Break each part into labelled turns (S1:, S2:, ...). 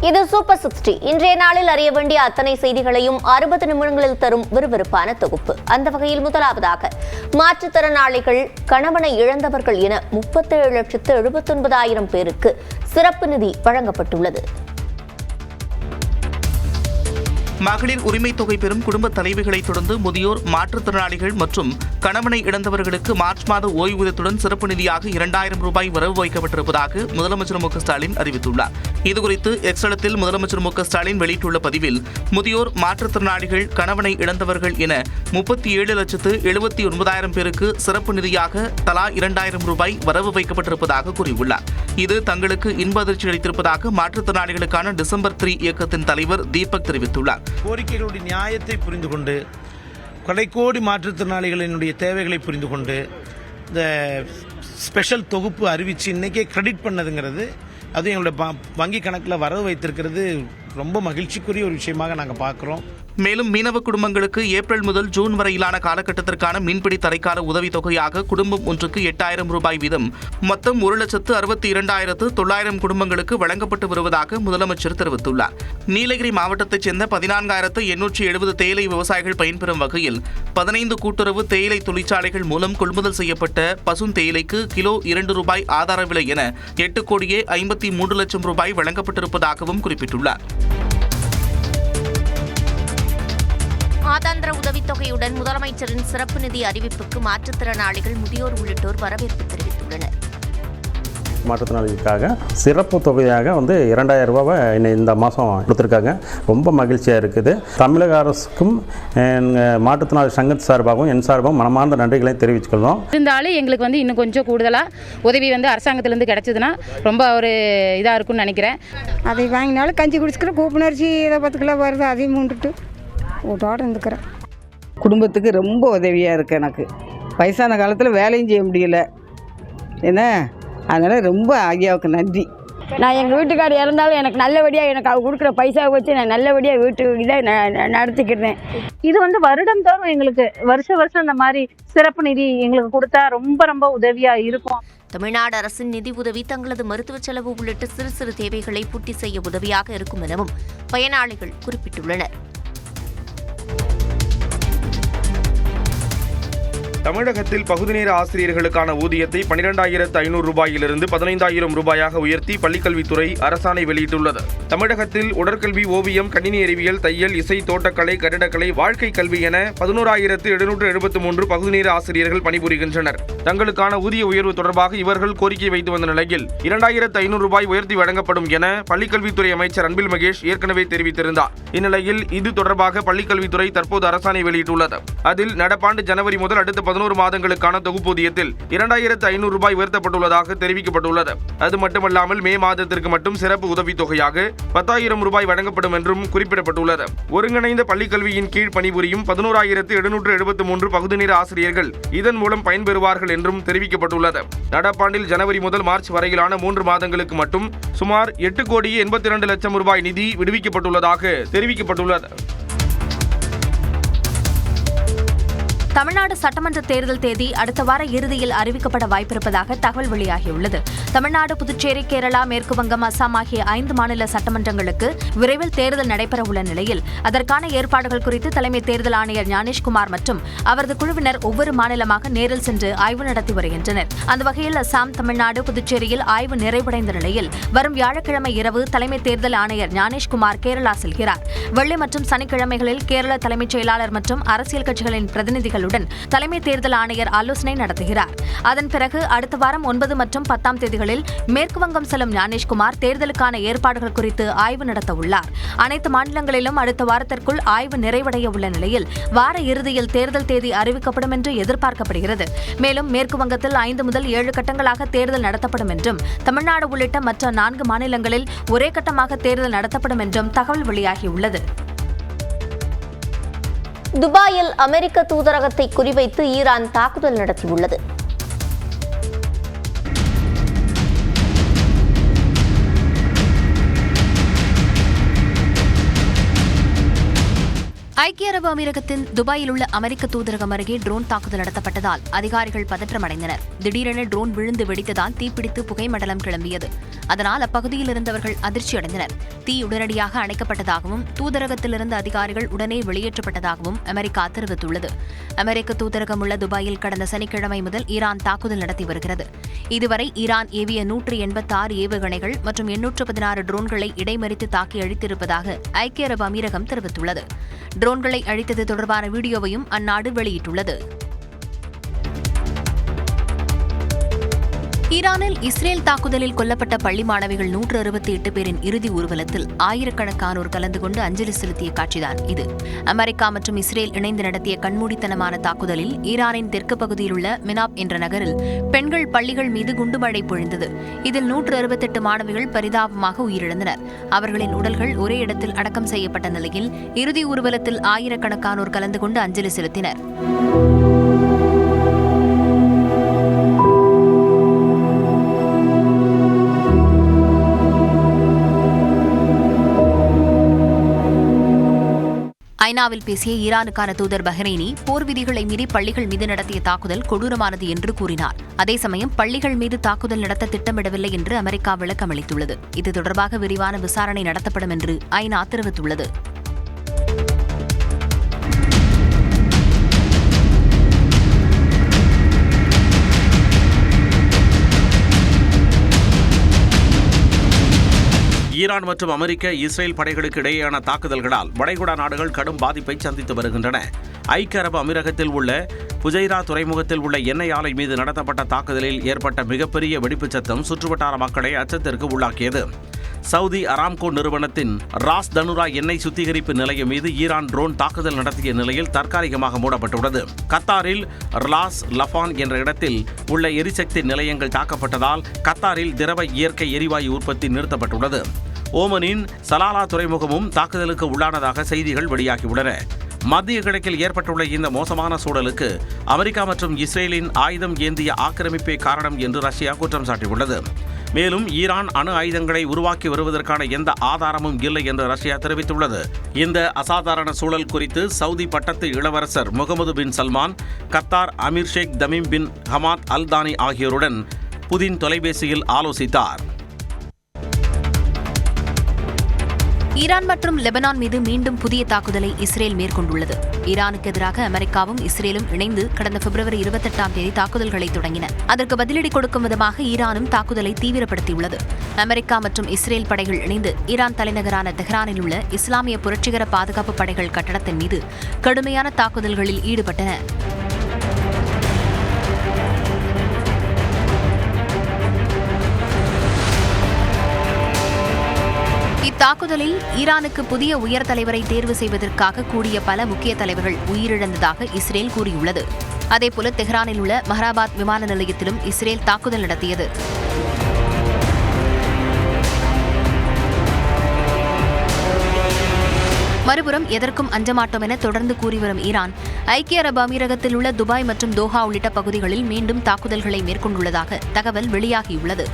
S1: இது சூப்பர் 60. இன்றைய நாளில் அறிய வேண்டிய அத்தனை செய்திகளையும் 60 நிமிடங்களில் தரும் விறுவிறுப்பான தொகுப்பு. அந்த வகையில் முதலாவதாக மாற்றுத்திறனாளிகள் கணவனை இழந்தவர்கள் என 37,79,000 பேருக்கு சிறப்பு நிதி வழங்கப்பட்டுள்ளது.
S2: மகளிர் உரிமை தொகை பெறும் குடும்ப தலைவிகளை தொடர்ந்து முதியோர், மாற்றுத்திறனாளிகள் மற்றும் கணவனை இழந்தவர்களுக்கு மார்ச் மாத ஓய்வூதியத்துடன் சிறப்பு நிதியாக 2,000 ரூபாய் வரவு வைக்கப்பட்டிருப்பதாக முதலமைச்சர் மு க ஸ்டாலின் அறிவித்துள்ளார். இதுகுறித்து எக்ஸ்தளத்தில் முதலமைச்சர் மு க ஸ்டாலின் வெளியிட்டுள்ள பதிவில், முதியோர், மாற்றுத்திறனாளிகள், கணவனை இழந்தவர்கள் என 37,79,000 பேருக்கு சிறப்பு நிதியாக தலா 2,000 ரூபாய் வரவு வைக்கப்பட்டிருப்பதாக கூறியுள்ளார். இது தங்களுக்கு இன்ப அதிர்ச்சி அளித்திருப்பதாக மாற்றுத்திறனாளிகளுக்கான டிசம்பர் 3 இயக்கத்தின் தலைவர் தீபக் தெரிவித்துள்ளார்.
S3: கோரிக்கைகளுடைய நியாயத்தை புரிந்து கொண்டு, கடைக்கோடி மாற்றுத்திறனாளிகளினுடைய தேவைகளை புரிந்து கொண்டு இந்த ஸ்பெஷல் தொகுப்பு அறிவித்து இன்றைக்கே கிரெடிட் பண்ணதுங்கிறது, அதுவும் எங்களுடைய வங்கி கணக்கில் வரவு வைத்திருக்கிறது ரொம்ப மகிழ்ச்சிக்குரிய ஒரு விஷயமாக நாங்கள் பார்க்குறோம்.
S2: மேலும் மீனவ குடும்பங்களுக்கு ஏப்ரல் முதல் ஜூன் வரையிலான காலகட்டத்திற்கான மீன்பிடி தடைக்கால உதவித்தொகையாக குடும்பம் ஒன்றுக்கு 8,000 ரூபாய் வீதம் மொத்தம் 1,62,900 குடும்பங்களுக்கு வழங்கப்பட்டு வருவதாக முதலமைச்சர் தெரிவித்துள்ளார். நீலகிரி மாவட்டத்தைச் சேர்ந்த 14,870 தேயிலை விவசாயிகள் பயன்பெறும் வகையில் 15 கூட்டுறவு தேயிலை தொழிற்சாலைகள் மூலம் கொள்முதல் செய்யப்பட்ட பசும் தேயிலைக்கு கிலோ 2 ரூபாய் ஆதார விலை என 8,53,00,000 ரூபாய் வழங்கப்பட்டிருப்பதாகவும் குறிப்பிட்டுள்ளார்.
S1: மாதாந்திர உதவித்தொகையுடன் முதலமைச்சரின் சிறப்பு நிதி அறிவிப்புக்கு மாற்றுத்திறனாளிகள், முதியோர் உள்ளிட்டோர் வரவேற்பு தெரிவித்துள்ளனர்.
S4: மாற்றுத்திறனாளிகளுக்காக சிறப்பு தொகையாக 2,000 ரூபாவை இந்த மாதம் கொடுத்துருக்காங்க. ரொம்ப மகிழ்ச்சியாக இருக்குது. தமிழக அரசுக்கும் மாற்றுத்திறனாளி சங்கத்து சார்பாகவும் என் சார்பாகவும் மனமார்ந்த நன்றிகளை தெரிவித்துக்கொள்கிறோம்.
S5: இருந்தாலும் எங்களுக்கு இன்னும் கொஞ்சம் கூடுதலாக உதவி அரசாங்கத்திலேருந்து கிடச்சிதுன்னா ரொம்ப ஒரு இதாக இருக்கும்னு நினைக்கிறேன்.
S6: அதை வாங்கினாலும் கஞ்சி குடிச்சுக்கிறேன், கூப்பினரிசி இதை 10 கிலோ வருது, அதையும் மூண்டுட்டு வீட்டோடு இருந்துக்கிறேன்.
S7: குடும்பத்துக்கு ரொம்ப உதவியாக இருக்குது. எனக்கு வயசான காலத்தில் வேலையும் செய்ய முடியல என்ன, அதனால் ரொம்ப ஐயாவுக்கு நன்றி.
S6: நான் எங்கள் வீட்டுக்காரர் இறந்தாலும் எனக்கு நல்லபடியாக எனக்கு அவர் கொடுக்குற பைசாவை வச்சு நான் நல்லபடியாக வீட்டு இதை நடத்திக்கிறேன்.
S8: இது வருடம் தோறும் எங்களுக்கு வருஷம் இந்த மாதிரி சிறப்பு நிதி எங்களுக்கு கொடுத்தா ரொம்ப ரொம்ப உதவியாக இருக்கும்.
S1: தமிழ்நாடு அரசின் நிதி உதவி தங்களது மருத்துவ செலவு உள்ளிட்ட சிறு சிறு தேவைகளை பூர்த்தி செய்ய உதவியாக இருக்கும் எனவும் பயனாளிகள் குறிப்பிட்டுள்ளனர்.
S9: தமிழகத்தில் பகுதி நேர ஆசிரியர்களுக்கான ஊதியத்தை 12,500 ரூபாயிலிருந்து 15,000 ரூபாயாக உயர்த்தி பள்ளிக்கல்வித்துறை அரசாணை வெளியிட்டுள்ளது. தமிழகத்தில் உடற்கல்வி, ஓவியம், கணினி அறிவியல், தையல், இசை, தோட்டக்கலை, கட்டிடக்கலை, வாழ்க்கை கல்வி என 11,773 பகுதி நேர ஆசிரியர்கள் பணிபுரிகின்றனர். தங்களுக்கான ஊதிய உயர்வு தொடர்பாக இவர்கள் கோரிக்கை வைத்து வந்த நிலையில் 2,500 ரூபாய் உயர்த்தி வழங்கப்படும் என பள்ளிக்கல்வித்துறை அமைச்சர் அன்பில் மகேஷ் ஏற்கனவே தெரிவித்திருந்தார். இந்நிலையில் இது தொடர்பாக பள்ளிக்கல்வித்துறை தற்போது அரசாணை வெளியிட்டுள்ளது. அதில் நடப்பாண்டு ஜனவரி முதல் அடுத்த 11 மாதங்களுக்கான தொகுப்பூதியத்தில் 2,500 ரூபாய் உயர்த்தப்பட்டுள்ளதாக தெரிவிக்கப்பட்டுள்ளது. அது மட்டுமல்லாமல் மே மாதத்திற்கு மட்டும் சிறப்பு உதவித்தொகையாக 10,000 ரூபாய் வழங்கப்படும் என்றும் குறிப்பிடப்பட்டுள்ளது. ஒருங்கிணைந்த பள்ளிக்கல்வியின் கீழ் பணிபுரியும் 11,773 பகுதி நேர ஆசிரியர்கள் இதன் மூலம் பயன்பெறுவார்கள் என்றும் தெரிவிக்கப்பட்டுள்ளது. நடப்பாண்டில் ஜனவரி முதல் மார்ச் வரையிலான 3 மாதங்களுக்கு மட்டும் சுமார் 8,82,00,000 ரூபாய் நிதி விடுவிக்கப்பட்டுள்ளதாக தெரிவிக்கப்பட்டுள்ளது.
S1: தமிழ்நாடு சட்டமன்ற தேர்தல் தேதி அடுத்த வார இறுதியில் அறிவிக்கப்பட வாய்ப்பிருப்பதாக தகவல் வெளியாகியுள்ளது. தமிழ்நாடு, புதுச்சேரி, கேரளா, மேற்குவங்கம், அசாம் ஆகிய 5 மாநில சட்டமன்றங்களுக்கு விரைவில் தேர்தல் நடைபெறவுள்ள நிலையில் அதற்கான ஏற்பாடுகள் குறித்து தலைமை தேர்தல் ஆணையர் ஞானேஷ்குமார் மற்றும் அவரது குழுவினர் ஒவ்வொரு மாநிலமாக நேரில் சென்று ஆய்வு நடத்தி வருகின்றனர். அந்த வகையில் அசாம், தமிழ்நாடு, புதுச்சேரியில் ஆய்வு நிறைவடைந்த நிலையில் வரும் வியாழக்கிழமை இரவு தலைமை தேர்தல் ஆணையர் ஞானேஷ்குமார் கேரளா செல்கிறார். வெள்ளி மற்றும் சனிக்கிழமைகளில் கேரள தலைமைச் செயலாளர் மற்றும் அரசியல் கட்சிகளின் பிரதிநிதிகள் தலைமை தேர்தல் ஆணையர் ஆலோசனை நடத்துகிறார். அதன் பிறகு அடுத்த வாரம் 9 மற்றும் 10 தேதிகளில் மேற்கு வங்கம் செல்லும் ஞானேஷ்குமார் தேர்தலுக்கான ஏற்பாடுகள் குறித்து ஆய்வு நடத்த உள்ளார். அனைத்து மாநிலங்களிலும் அடுத்த வாரத்திற்குள் ஆய்வு நிறைவடைய உள்ள நிலையில் வார இறுதியில் தேர்தல் தேதி அறிவிக்கப்படும் என்று எதிர்பார்க்கப்படுகிறது. மேலும் மேற்கு வங்கத்தில் 5 முதல் 7 கட்டங்களாக தேர்தல் நடத்தப்படும் என்றும், தமிழ்நாடு உள்ளிட்ட மற்ற 4 மாநிலங்களில் ஒரே கட்டமாக தேர்தல் நடத்தப்படும் என்றும் தகவல் வெளியாகியுள்ளது. துபாயில் அமெரிக்க தூதரகத்தை குறிவைத்து ஈரான் தாக்குதல் நடத்தியுள்ளது. ஐக்கிய அரபு அமீரகத்தின் துபாயில் உள்ள அமெரிக்க தூதரகம் அருகே ட்ரோன் தாக்குதல் நடத்தப்பட்டதால் அதிகாரிகள் பதற்றமடைந்தனர். திடீரென ட்ரோன் விழுந்து வெடித்ததால் தீப்பிடித்து புகைமண்டலம் கிளம்பியது. அதனால் அப்பகுதியில் இருந்தவர்கள் அதிர்ச்சியடைந்தனர். தீ உடனடியாக அணைக்கப்பட்டதாகவும் தூதரகத்திலிருந்து அதிகாரிகள் உடனே வெளியேற்றப்பட்டதாகவும் அமெரிக்கா தெரிவித்துள்ளது. அமெரிக்க தூதரகம் உள்ள துபாயில் கடந்த சனிக்கிழமை முதல் ஈரான் தாக்குதல் நடத்தி வருகிறது. இதுவரை ஈரான் ஏவிய 186 ஏவுகணைகள் மற்றும் 816 ட்ரோன்களை இடைமறித்து தாக்கி அழித்திருப்பதாக ஐக்கிய அரபு அமீரகம் தெரிவித்துள்ளது. ட்ரோன்களை அழித்தது தொடர்பான வீடியோவையும் அந்நாடு வெளியிட்டுள்ளது. ஈரானில் இஸ்ரேல் தாக்குதலில் கொல்லப்பட்ட பள்ளி மாணவிகள் 168 பேரின் இறுதி ஊர்வலத்தில் ஆயிரக்கணக்கானோர் கலந்து கொண்டு அஞ்சலி செலுத்திய காட்சிதான் இது. அமெரிக்கா மற்றும் இஸ்ரேல் இணைந்து நடத்திய கண்மூடித்தனமான தாக்குதலில் ஈரானின் தெற்கு பகுதியில் உள்ள மினாப் என்ற நகரில் பெண்கள் பள்ளிகள் மீது குண்டுமழை பொழிந்தது. இதில் 168 மாணவிகள் பரிதாபமாக உயிரிழந்தனர். அவர்களின் உடல்கள் ஒரே இடத்தில் அடக்கம் செய்யப்பட்ட நிலையில் இறுதி ஊர்வலத்தில் ஆயிரக்கணக்கானோர் கலந்து கொண்டு அஞ்சலி செலுத்தினர். ஐநாவில் பேசிய ஈரானுக்கான தூதர் பஹ்ரைனி போர் விதிகளை மீறி பள்ளிகள் மீது நடத்திய தாக்குதல் கொடூரமானது என்று கூறினார். அதே சமயம் பள்ளிகள் மீது தாக்குதல் நடத்த திட்டமிடவில்லை என்று அமெரிக்கா விளக்கமளித்துள்ளது. இது தொடர்பாக விரிவான விசாரணை நடத்தப்படும் என்று ஐநா தெரிவித்துள்ளது.
S10: ஈரான் மற்றும் அமெரிக்க இஸ்ரேல் படைகளுக்கு இடையேயான தாக்குதல்களால் வளைகுடா நாடுகள் கடும் பாதிப்பை சந்தித்து வருகின்றன. ஐக்கிய அரபு அமீரகத்தில் உள்ள புஜைரா துறைமுகத்தில் உள்ள எண்ணெய் ஆலை மீது நடத்தப்பட்ட தாக்குதலில் ஏற்பட்ட மிகப்பெரிய வெடிப்புச் சத்தம் சுற்றுவட்டார மக்களை அச்சத்திற்கு உள்ளாக்கியது. சவுதி அராம்கோ நிறுவனத்தின் ராஸ் தனுரா எண்ணெய் சுத்திகரிப்பு நிலையம் மீது ஈரான் ட்ரோன் தாக்குதல் நடத்திய நிலையில் தற்காலிகமாக மூடப்பட்டுள்ளது. கத்தாரில் ராஸ் லஃபான் என்ற இடத்தில் உள்ள எரிசக்தி நிலையங்கள் தாக்கப்பட்டதால் கத்தாரில் திரவ இயற்கை எரிவாயு உற்பத்தி நிறுத்தப்பட்டுள்ளது. ஓமனின் சலாலா துறைமுகமும் தாக்குதலுக்கு உள்ளானதாக செய்திகள் வெளியாகியுள்ளன. மத்திய கிழக்கில் ஏற்பட்டுள்ள இந்த மோசமான சூழலுக்கு அமெரிக்கா மற்றும் இஸ்ரேலின் ஆயுதம் ஏந்திய ஆக்கிரமிப்பே காரணம் என்று ரஷ்யா குற்றம் சாட்டியுள்ளது. மேலும் ஈரான் அணு ஆயுதங்களை உருவாக்கி வருவதற்கான எந்த ஆதாரமும் இல்லை என்று ரஷ்யா தெரிவித்துள்ளது. இந்த அசாதாரண சூழல் குறித்து சவுதி பட்டத்து இளவரசர் முகமது பின் சல்மான், கத்தார் அமீர் Sheikh Tamim bin Hamad Al Thani ஆகியோருடன் புதின் தொலைபேசியில் ஆலோசித்தார்.
S1: ஈரான் மற்றும் லெபனான் மீது மீண்டும் புதிய தாக்குதலை இஸ்ரேல் மேற்கொண்டுள்ளது. ஈரானுக்கு எதிராக அமெரிக்காவும் இஸ்ரேலும் இணைந்து கடந்த பிப்ரவரி 28 தாக்குதல்களை தொடங்கின. அதற்கு பதிலடி கொடுக்கும் விதமாக ஈரானும் தாக்குதலை தீவிரப்படுத்தியுள்ளது. அமெரிக்கா மற்றும் இஸ்ரேல் படைகள் இணைந்து ஈரான் தலைநகரான தெஹ்ரானில் உள்ள இஸ்லாமிய புரட்சிகர பாதுகாப்பு படைகள் கட்டடத்தின் மீது கடுமையான தாக்குதல்களில் ஈடுபட்டன. இத்தாக்குதலில் ஈரானுக்கு புதிய உயர் தலைவரை தேர்வு செய்வதற்காக கூடிய பல முக்கிய தலைவர்கள் உயிரிழந்ததாக இஸ்ரேல் கூறியுள்ளது. அதேபோல தெஹ்ரானில் உள்ள மஹ்ராபாத் விமான நிலையத்திலும் இஸ்ரேல் தாக்குதல் நடத்தியது. மறுபுறம் எதற்கும் அஞ்சமாட்டோம் என தொடர்ந்து கூறிவரும் ஈரான் ஐக்கிய அரபு அமீரகத்தில் உள்ள துபாய் மற்றும் தோஹா உள்ளிட்ட பகுதிகளில் மீண்டும் தாக்குதல்களை மேற்கொண்டுள்ளதாக தகவல் வெளியாகியுள்ளது.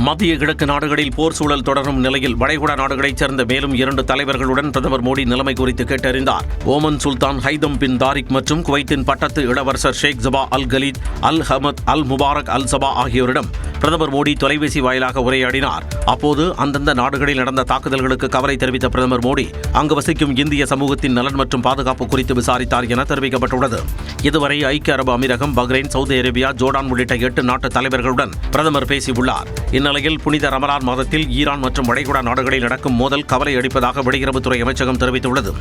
S10: மத்திய கிழக்கு நாடுகளில் போர் சூழல் தொடரும் நிலையில் வளைகுடா நாடுகளைச் சேர்ந்த மேலும் 2 தலைவர்களுடன் பிரதமர் மோடி நிலைமை குறித்து கேட்டறிந்தார். ஓமன் சுல்தான் ஹைதம் பின் தாரிக் மற்றும் குவைத்தின் பட்டத்து இளவரசர் ஷேக் ஜபா அல் கலீத் அல் ஹமத் அல் முபாரக் அல் சபா ஆகியோரிடம் பிரதமர் மோடி தொலைபேசி வாயிலாக உரையாடினார். அப்போது அந்தந்த நாடுகளில் நடந்த தாக்குதல்களுக்கு கவலை தெரிவித்த பிரதமர் மோடி அங்கு வசிக்கும் இந்திய சமூகத்தின் நலன் மற்றும் பாதுகாப்பு குறித்து விசாரித்தார் என தெரிவிக்கப்பட்டுள்ளது. இதுவரை ஐக்கிய அரபு அமீரகம், பஹ்ரைன், சவுதி அரேபியா, ஜோர்டான் உள்ளிட்ட 8 நாட்டு தலைவர்களுடன் பிரதமர் பேசியுள்ளார். இந்நிலையில் புனித ரமலான் மாதத்தில் ஈரான் மற்றும் வளைகுடா நாடுகளில் நடக்கும் மோதல் கவலை அளிப்பதாக வெளியுறவுத்துறை அமைச்சகம் தெரிவித்துள்ளது.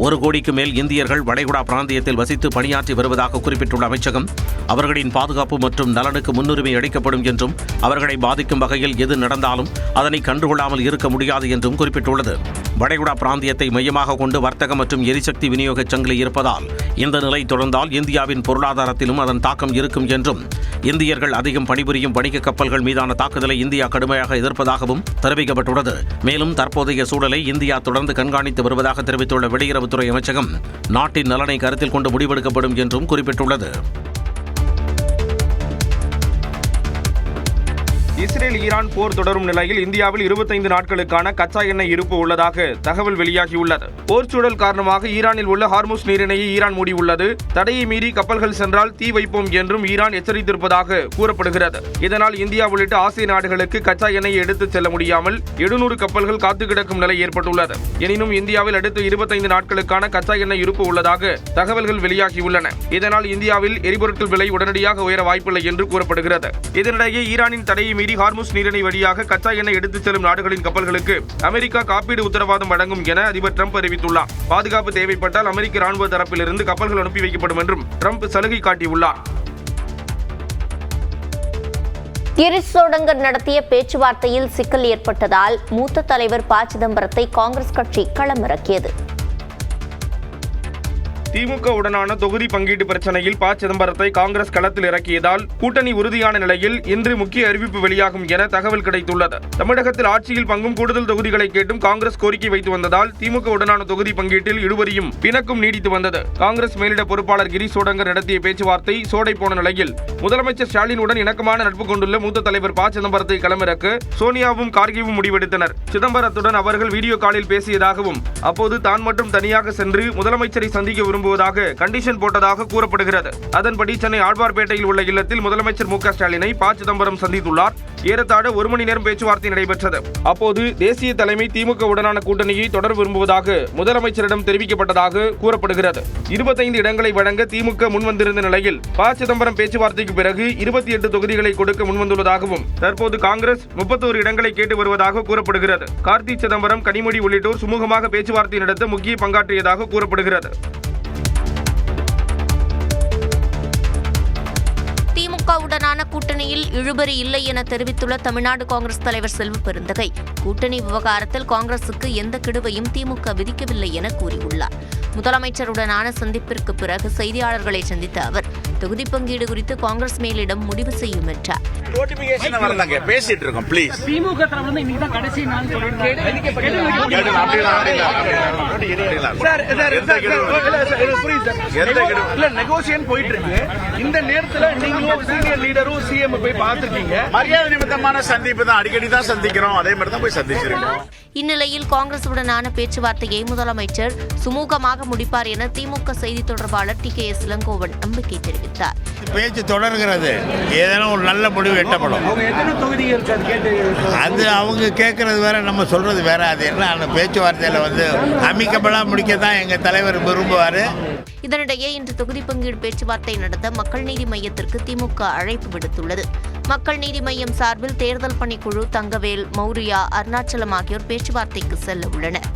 S10: 1 கோடிக்கு மேல் இந்தியர்கள் வளைகுடா பிராந்தியத்தில் வசித்து பணியாற்றி வருவதாக குறிப்பிட்டுள்ள அமைச்சகம் அவர்களின் பாதுகாப்பு மற்றும் நலனுக்கு முன்னுரிமை அளிக்கப்படும் என்றும் அவர்களை பாதிக்கும் வகையில் எது நடந்தாலும் அதனை கண்டுகொள்ளாமல் இருக்க முடியாது என்றும் குறிப்பிட்டுள்ளது. வளைகுடா பிராந்தியத்தை மையமாக கொண்டு வர்த்தகம் மற்றும் எரிசக்தி விநியோக சங்கிலி இருப்பதால் இந்த நிலை தொடர்ந்தால் இந்தியாவின் பொருளாதாரத்திலும் அதன் தாக்கம் இருக்கும் என்றும் இந்தியர்கள் அதிகம் பணிபுரியும் வணிக கப்பல்கள் மீதான தாக்குதலை இந்தியா கடுமையாக எதிர்ப்பதாகவும் தெரிவிக்கப்பட்டுள்ளது. மேலும் தற்போதைய சூழலை இந்தியா தொடர்ந்து கண்காணித்து வருவதாக தெரிவித்துள்ள வெளியுறவுத்துறை அமைச்சகம் நாட்டின் நலனை கருத்தில் கொண்டு முடிவெடுக்கப்படும் என்றும் குறிப்பிட்டுள்ளது.
S9: இஸ்ரேல் ஈரான் போர் தொடரும் நிலையில் இந்தியாவில் 25 நாட்களுக்கான கச்சா எண்ணெய் இருப்பு உள்ளதாக தகவல் வெளியாகியுள்ளது. போர் சூழல் காரணமாக ஈரானில் உள்ள ஹார்முஸ் நீரிணையை ஈரான் மூடியுள்ளது. தடையை மீறி கப்பல்கள் சென்றால் தீ வைப்போம் என்றும் ஈரான் எச்சரித்திருப்பதாக கூறப்படுகிறது. இதனால் இந்தியா உள்ளிட்ட ஆசிய நாடுகளுக்கு கச்சா எண்ணெயை எடுத்துச் செல்ல முடியாமல் 700 கப்பல்கள் காத்து கிடக்கும் நிலை ஏற்பட்டுள்ளது. எனினும் இந்தியாவில் அடுத்து 25 நாட்களுக்கான கச்சா எண்ணெய் இருப்பு உள்ளதாக தகவல்கள் வெளியாகியுள்ளன. இதனால் இந்தியாவில் எரிபொருட்கள் விலை உடனடியாக உயர வாய்ப்பில்லை என்று கூறப்படுகிறது. இதனிடையே ஈரானின் தடையை மீறி ஹார்முஸ் நீரிணை வழியாக கச்சா எண்ணெய் எடுத்துச் செல்லும் நாடுகளின் கப்பல்களுக்கு அமெரிக்கா காப்பீடு உத்தரவாதம் வழங்கும் என அதிபர் டிரம்ப் அறிவித்துள்ளார். பாதுகாப்பு தேவைப்பட்டால் அமெரிக்க ராணுவ தரப்பிலிருந்து கப்பல்கள் அனுப்பி வைக்கப்படும் என்றும் டிரம்ப் சலுகை காட்டியுள்ளார்.
S11: கிரீஷ் சோடங்கர் நடத்திய பேச்சுவார்த்தையில் சிக்கல் ஏற்பட்டதால் மூத்த தலைவர் ப. சிதம்பரத்தை காங்கிரஸ் கட்சி களமிறக்கியது.
S9: திமுக உடனான தொகுதி பங்கீட்டு பிரச்சனையில் ப. சிதம்பரத்தை காங்கிரஸ் களத்தில் இறக்கியதால் கூட்டணி உறுதியான நிலையில் இன்று முக்கிய அறிவிப்பு வெளியாகும் என தகவல் கிடைத்துள்ளது. தமிழகத்தில் ஆட்சியில் பங்கும் கூடுதல் தொகுதிகளை கேட்டும் காங்கிரஸ் கோரிக்கை வைத்து வந்ததால் திமுக உடனான தொகுதி பங்கீட்டில் இழுபறியும் பிணக்கும் நீடித்து வந்தது. காங்கிரஸ் மேலிட பொறுப்பாளர் கிரீஷ் சோடங்கர் நடத்திய பேச்சுவார்த்தை சோடை போன நிலையில் முதலமைச்சர் ஸ்டாலினுடன் இணக்கமான நட்பு கொண்டுள்ள மூத்த தலைவர் ப. சிதம்பரத்தை களமிறக்க சோனியாவும் கார்கியும் முடிவெடுத்தனர். சிதம்பரத்துடன் அவர்கள் வீடியோ காலில் பேசியதாகவும் அப்போது தான் மட்டும் தனியாக சென்று முதலமைச்சரை சந்திக்க விரும்புவதாக கண்டிஷன் போட்டதாக கூறப்படுகிறது. அதன்படி சென்னை ஆழ்வார்பேட்டையில் உள்ள இல்லத்தில் முதலமைச்சர் மு.க. ஸ்டாலினை ப. சிதம்பரம் சந்தித்துள்ளார். ஏறத்தாழ 1 மணி நேரம் பேச்சுவார்த்தை நடைபெற்றது. அப்போது தேசிய தலைமை திமுக உடனான கூட்டணியை தொடர விரும்புவதாக முதலமைச்சரிடம் தெரிவிக்கப்பட்டதாக கூறப்படுகிறது. 25 இடங்களை வழங்க திமுக முன்வந்திருந்த நிலையில் ப. சிதம்பரம் பேச்சுவார்த்தைக்கு பிறகு 28 தொகுதிகளை கொடுக்க முன்வந்துள்ளதாகவும் தற்போது காங்கிரஸ் 31 இடங்களை கேட்டு வருவதாக கூறப்படுகிறது. கார்த்தி சிதம்பரம், கனிமொழி உள்ளிட்டோர் சுமூகமாக பேச்சுவார்த்தை நடத்த முக்கிய பங்காற்றியதாக கூறப்படுகிறது.
S11: திமுகவுடனான கூட்டணியில் இழுபறி இல்லை என தெரிவித்துள்ள தமிழ்நாடு காங்கிரஸ் தலைவர் செல்வ பெருந்தகை, கூட்டணி விவகாரத்தில் காங்கிரசுக்கு எந்த கெடுவையும் திமுக விதிக்கவில்லை என கூறியுள்ளார். முதலமைச்சருடனான சந்திப்பிற்கு பிறகு செய்தியாளர்களை சந்தித்த அவர் தொகுதி பங்கீடு குறித்து காங்கிரஸ் மேலிடம் முடிவு செய்யும் என்றார். இந்நிலையில் காங்கிரசுடனான பேச்சுவார்த்தையை முதலமைச்சர் சுமூகமாக முடிப்பார் என திமுக செய்தி தொடர்பாளர் TKS இளங்கோவன் நம்பிக்கை தெரிவித்தார்.
S12: பேச்சு தொடர்கிறது, ஏதேனும் ஒரு நல்ல முடிவு எட்டப்படும். அது அவங்க கேட்கறது வேற, நம்ம சொல்றது வேற. அது என்ன அந்த பேச்சுவார்த்தையில அமிக்கபலா முடிக்கத்தான் எங்க தலைவர் விரும்புவாரு.
S11: இதனிடையே இன்று தொகுதி பங்கீடு பேச்சுவார்த்தை நடத்த மக்கள் நீதி மையத்திற்கு திமுக அழைப்பு விடுத்துள்ளது. மக்கள் நீதி மையம் சார்பில் தேர்தல் பணிக்குழு தங்கவேல், மௌரியா, அருணாச்சலம் ஆகியோர் பேச்சுவார்த்தைக்கு செல்ல உள்ளனர்.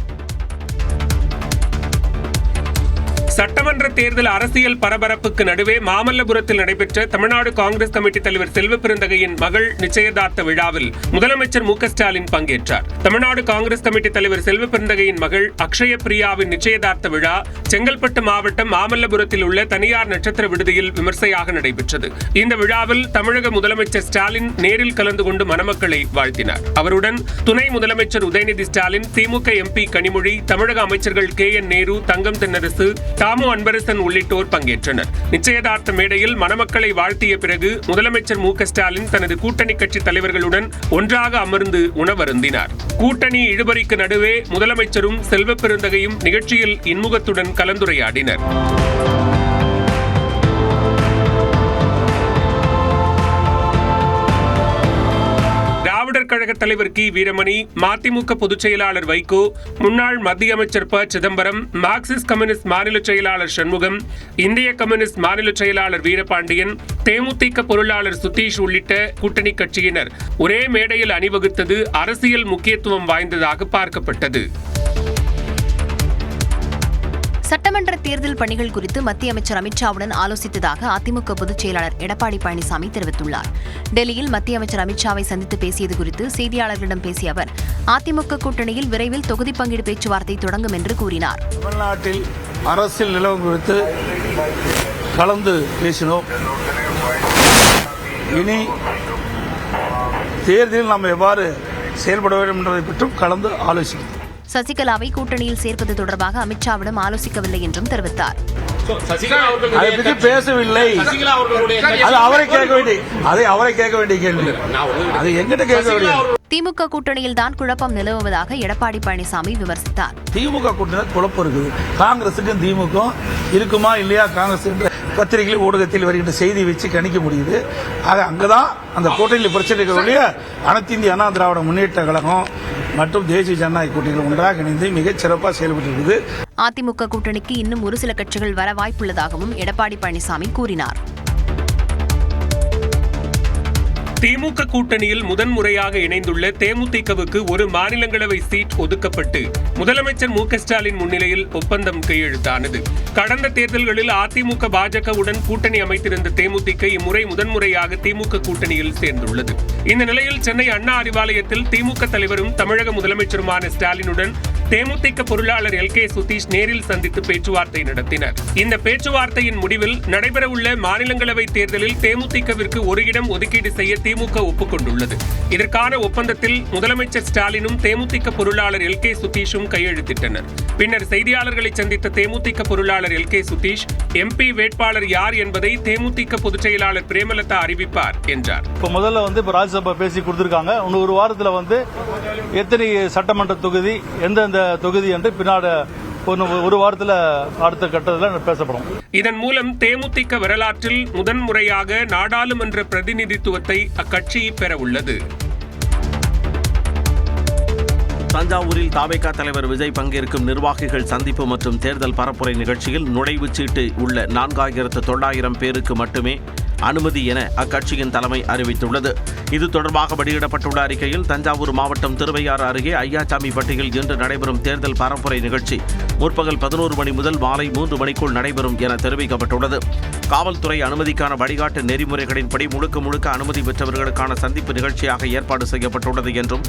S13: சட்டமன்ற தேர்தல் அரசியல் பரபரப்புக்கு நடுவே மாமல்லபுரத்தில் நடைபெற்ற தமிழ்நாடு காங்கிரஸ் கமிட்டி தலைவர் செல்வ பெருந்தகையின் மகள் நிச்சயதார்த்த விழாவில் முதலமைச்சர் மு.க. ஸ்டாலின் பங்கேற்றார். தமிழ்நாடு காங்கிரஸ் கமிட்டி தலைவர் செல்வ பெருந்தகையின் மகள் அக்ஷய பிரியாவின் நிச்சயதார்த்த விழா செங்கல்பட்டு மாவட்டம் மாமல்லபுரத்தில் உள்ள தனியார் நட்சத்திர விடுதியில் விமர்சையாக நடைபெற்றது. இந்த விழாவில் தமிழக முதலமைச்சர் ஸ்டாலின் நேரில் கலந்து கொண்டு மணமக்களை வாழ்த்தினார். அவருடன் துணை முதலமைச்சர் உதயநிதி ஸ்டாலின், திமுக MP கனிமொழி, தமிழக அமைச்சர்கள் KN நேரு, தங்கம் தென்னரசு, தாமு அன்பரசன் உள்ளிட்டோர் பங்கேற்றனர். நிச்சயதார்த்த மேடையில் மணமக்களை வாழ்த்திய பிறகு முதலமைச்சர் மு.க. ஸ்டாலின் தனது கூட்டணி கட்சி தலைவர்களுடன் ஒன்றாக அமர்ந்து உணவருந்தினார். கூட்டணி இழுபறிக்கு நடுவே முதலமைச்சரும் செல்வ பெருந்தகையும் நிகழ்ச்சியில் இன்முகத்துடன் கலந்துரையாடினர். திராவிடர் கழக தலைவர் கி. வீரமணி, மதிமுக பொதுச் செயலாளர் வைகோ, முன்னாள் மத்திய அமைச்சர் ப. சிதம்பரம், மார்க்சிஸ்ட் கம்யூனிஸ்ட் மாநில செயலாளர் சண்முகம், இந்திய கம்யூனிஸ்ட் மாநில செயலாளர் வீரபாண்டியன், தேமுதிக பொருளாளர் சுதீஷ் உள்ளிட்ட கூட்டணி கட்சியினர் ஒரே மேடையில் அணிவகுத்தது அரசியல் முக்கியத்துவம் வாய்ந்ததாக பார்க்கப்பட்டது.
S1: சட்டமன்ற தேர்தல் பணிகள் குறித்து மத்திய அமைச்சர் அமித்ஷாவுடன் ஆலோசித்ததாக அதிமுக பொதுச் செயலாளர் எடப்பாடி பழனிசாமி தெரிவித்துள்ளார். டெல்லியில் மத்திய அமைச்சர் அமித்ஷாவை சந்தித்து பேசியது குறித்து செய்தியாளர்களிடம் பேசிய அவர் அதிமுக கூட்டணியில் விரைவில் தொகுதி பங்கீடு பேச்சுவார்த்தை தொடங்கும் என்று கூறினார்.
S14: தமிழ்நாட்டில் அரசியல் நிலவரம் குறித்து கலந்து பேசினோம். இனி தேர்தலில் நாம் எவ்வாறு செயல்பட வேண்டும் என்பதை பற்றும் கலந்து ஆலோசிக்கிறோம்.
S1: சசிகலாவை கூட்டணியில் சேர்ப்பது தொடர்பாக அமித்ஷாவிடம் ஆலோசிக்கவில்லை என்றும் தெரிவித்தார்.
S14: அதை பற்றி பேசவில்லை. அது அவரை கேட்க வேண்டிய கேள்வி. அது எங்கிட்ட கேட்க வேண்டிய.
S1: திமுக கூட்டணியில்தான் குழப்பம் நிலவுவதாக எடப்பாடி பழனிசாமி விமர்சித்தார்.
S14: திமுக கூட்டணியில் குழப்பம் இருக்குது. காங்கிரசுக்கும் திமுக இருக்குமா இல்லையா? காங்கிரஸ் பத்திரிகை ஊடகத்தில் வருகின்ற செய்தி வச்சு கணிக்க முடியுது. ஆக அங்கதான் அந்த கூட்டணியில் பிரச்சனை இருக்கக்கூடிய அனைத்து இந்திய அண்ணா திராவிட முன்னேற்ற கழகம் மற்றும் தேசிய ஜனநாயக கூட்டணிகள் ஒன்றாக இணைந்து மிகச் சிறப்பாக செயல்பட்டு இருக்குது.
S1: அதிமுக கூட்டணிக்கு இன்னும் ஒரு சில கட்சிகள் வர வாய்ப்புள்ளதாகவும் எடப்பாடி பழனிசாமி கூறினார்.
S13: திமுக கூட்டணியில் முதன்முறையாக இணைந்துள்ள தேமுதிகவுக்கு ஒரு மாநிலங்களவை சீட் ஒதுக்கப்பட்டு முதலமைச்சர் மு.க.ஸ்டாலின் முன்னிலையில் ஒப்பந்தம் கையெழுத்தானது. கடந்த தேர்தல்களில் அதிமுக பாஜகவுடன் கூட்டணி அமைத்திருந்த தேமுதிக இம்முறை முதன்முறையாக திமுக கூட்டணியில் சேர்ந்துள்ளது. இந்த நிலையில் சென்னை அண்ணா அறிவாலயத்தில் திமுக தலைவரும் தமிழக முதலமைச்சருமான ஸ்டாலினுடன் தேமுதிக பொருளாளர் எல்.கே. சுதீஷ் நேரில் சந்தித்து பேச்சுவார்த்தை நடத்தினர். இந்த பேச்சுவார்த்தையின் முடிவில் நடைபெறவுள்ள மாநிலங்களவை தேர்தலில் தேமுதிகவிற்கு ஒரு இடம் ஒதுக்கீடு செய்ய திமுக ஒப்புக்கொண்டுள்ளது. இதற்கான ஒப்பந்தத்தில் முதலமைச்சர் ஸ்டாலினும் தேமுதிக பொருளாளர் எல்.கே. சுதீஷும் கையெழுத்திட்டனர். பின்னர் செய்தியாளர்களை சந்தித்த தேமுதிக பொருளாளர் எல்.கே. சுதீஷ் எம்பி வேட்பாளர் யார் என்பதை தேமுதிக பொதுச் செயலாளர் பிரேமலதா அறிவிப்பார் என்றார்.
S14: முதல்ல ராஜ்யசபா பேசி கொடுத்திருக்காங்க. இன்னும் ஒரு வாரத்தில் எத்தனை சட்டமன்ற தொகுதி எந்தெந்த தொகுதி என்று பின்னாடி ஒரு வாரத்தில் அடுத்த கட்டத்தில் பேசப்படும்.
S13: இதன் மூலம் தேமுதிக வரலாற்றில் முதன்முறையாக நாடாளுமன்ற பிரதிநிதித்துவத்தை அக்கட்சி பெறவுள்ளது.
S10: தஞ்சாவூரில் தாவேகா தலைவர் விஜய் பங்கேற்கும் நிர்வாகிகள் சந்திப்பு மற்றும் தேர்தல் பரப்புரை நிகழ்ச்சியில் நுழைவுச் சீட்டு உள்ள 4900 பேருக்கு மட்டுமே அனுமதி என அக்கட்சியின் தலைமை அறிவித்துள்ளது. இது தொடர்பாக வெளியிடப்பட்டுள்ள அறிக்கையில் தஞ்சாவூர் மாவட்டம் திருவையாறு அருகே ஐயாச்சாமிப்பட்டியில் இன்று நடைபெறும் தேர்தல் பரப்புரை நிகழ்ச்சி முற்பகல் 11 மணி முதல் மாலை 3 மணிக்குள் நடைபெறும் என தெரிவிக்கப்பட்டுள்ளது. காவல்துறை அனுமதிக்கான வழிகாட்டு நெறிமுறைகளின்படி முழுக்க அனுமதி பெற்றவர்களுக்கான சந்திப்பு நிகழ்ச்சியாக ஏற்பாடு செய்யப்பட்டுள்ளது என்றும்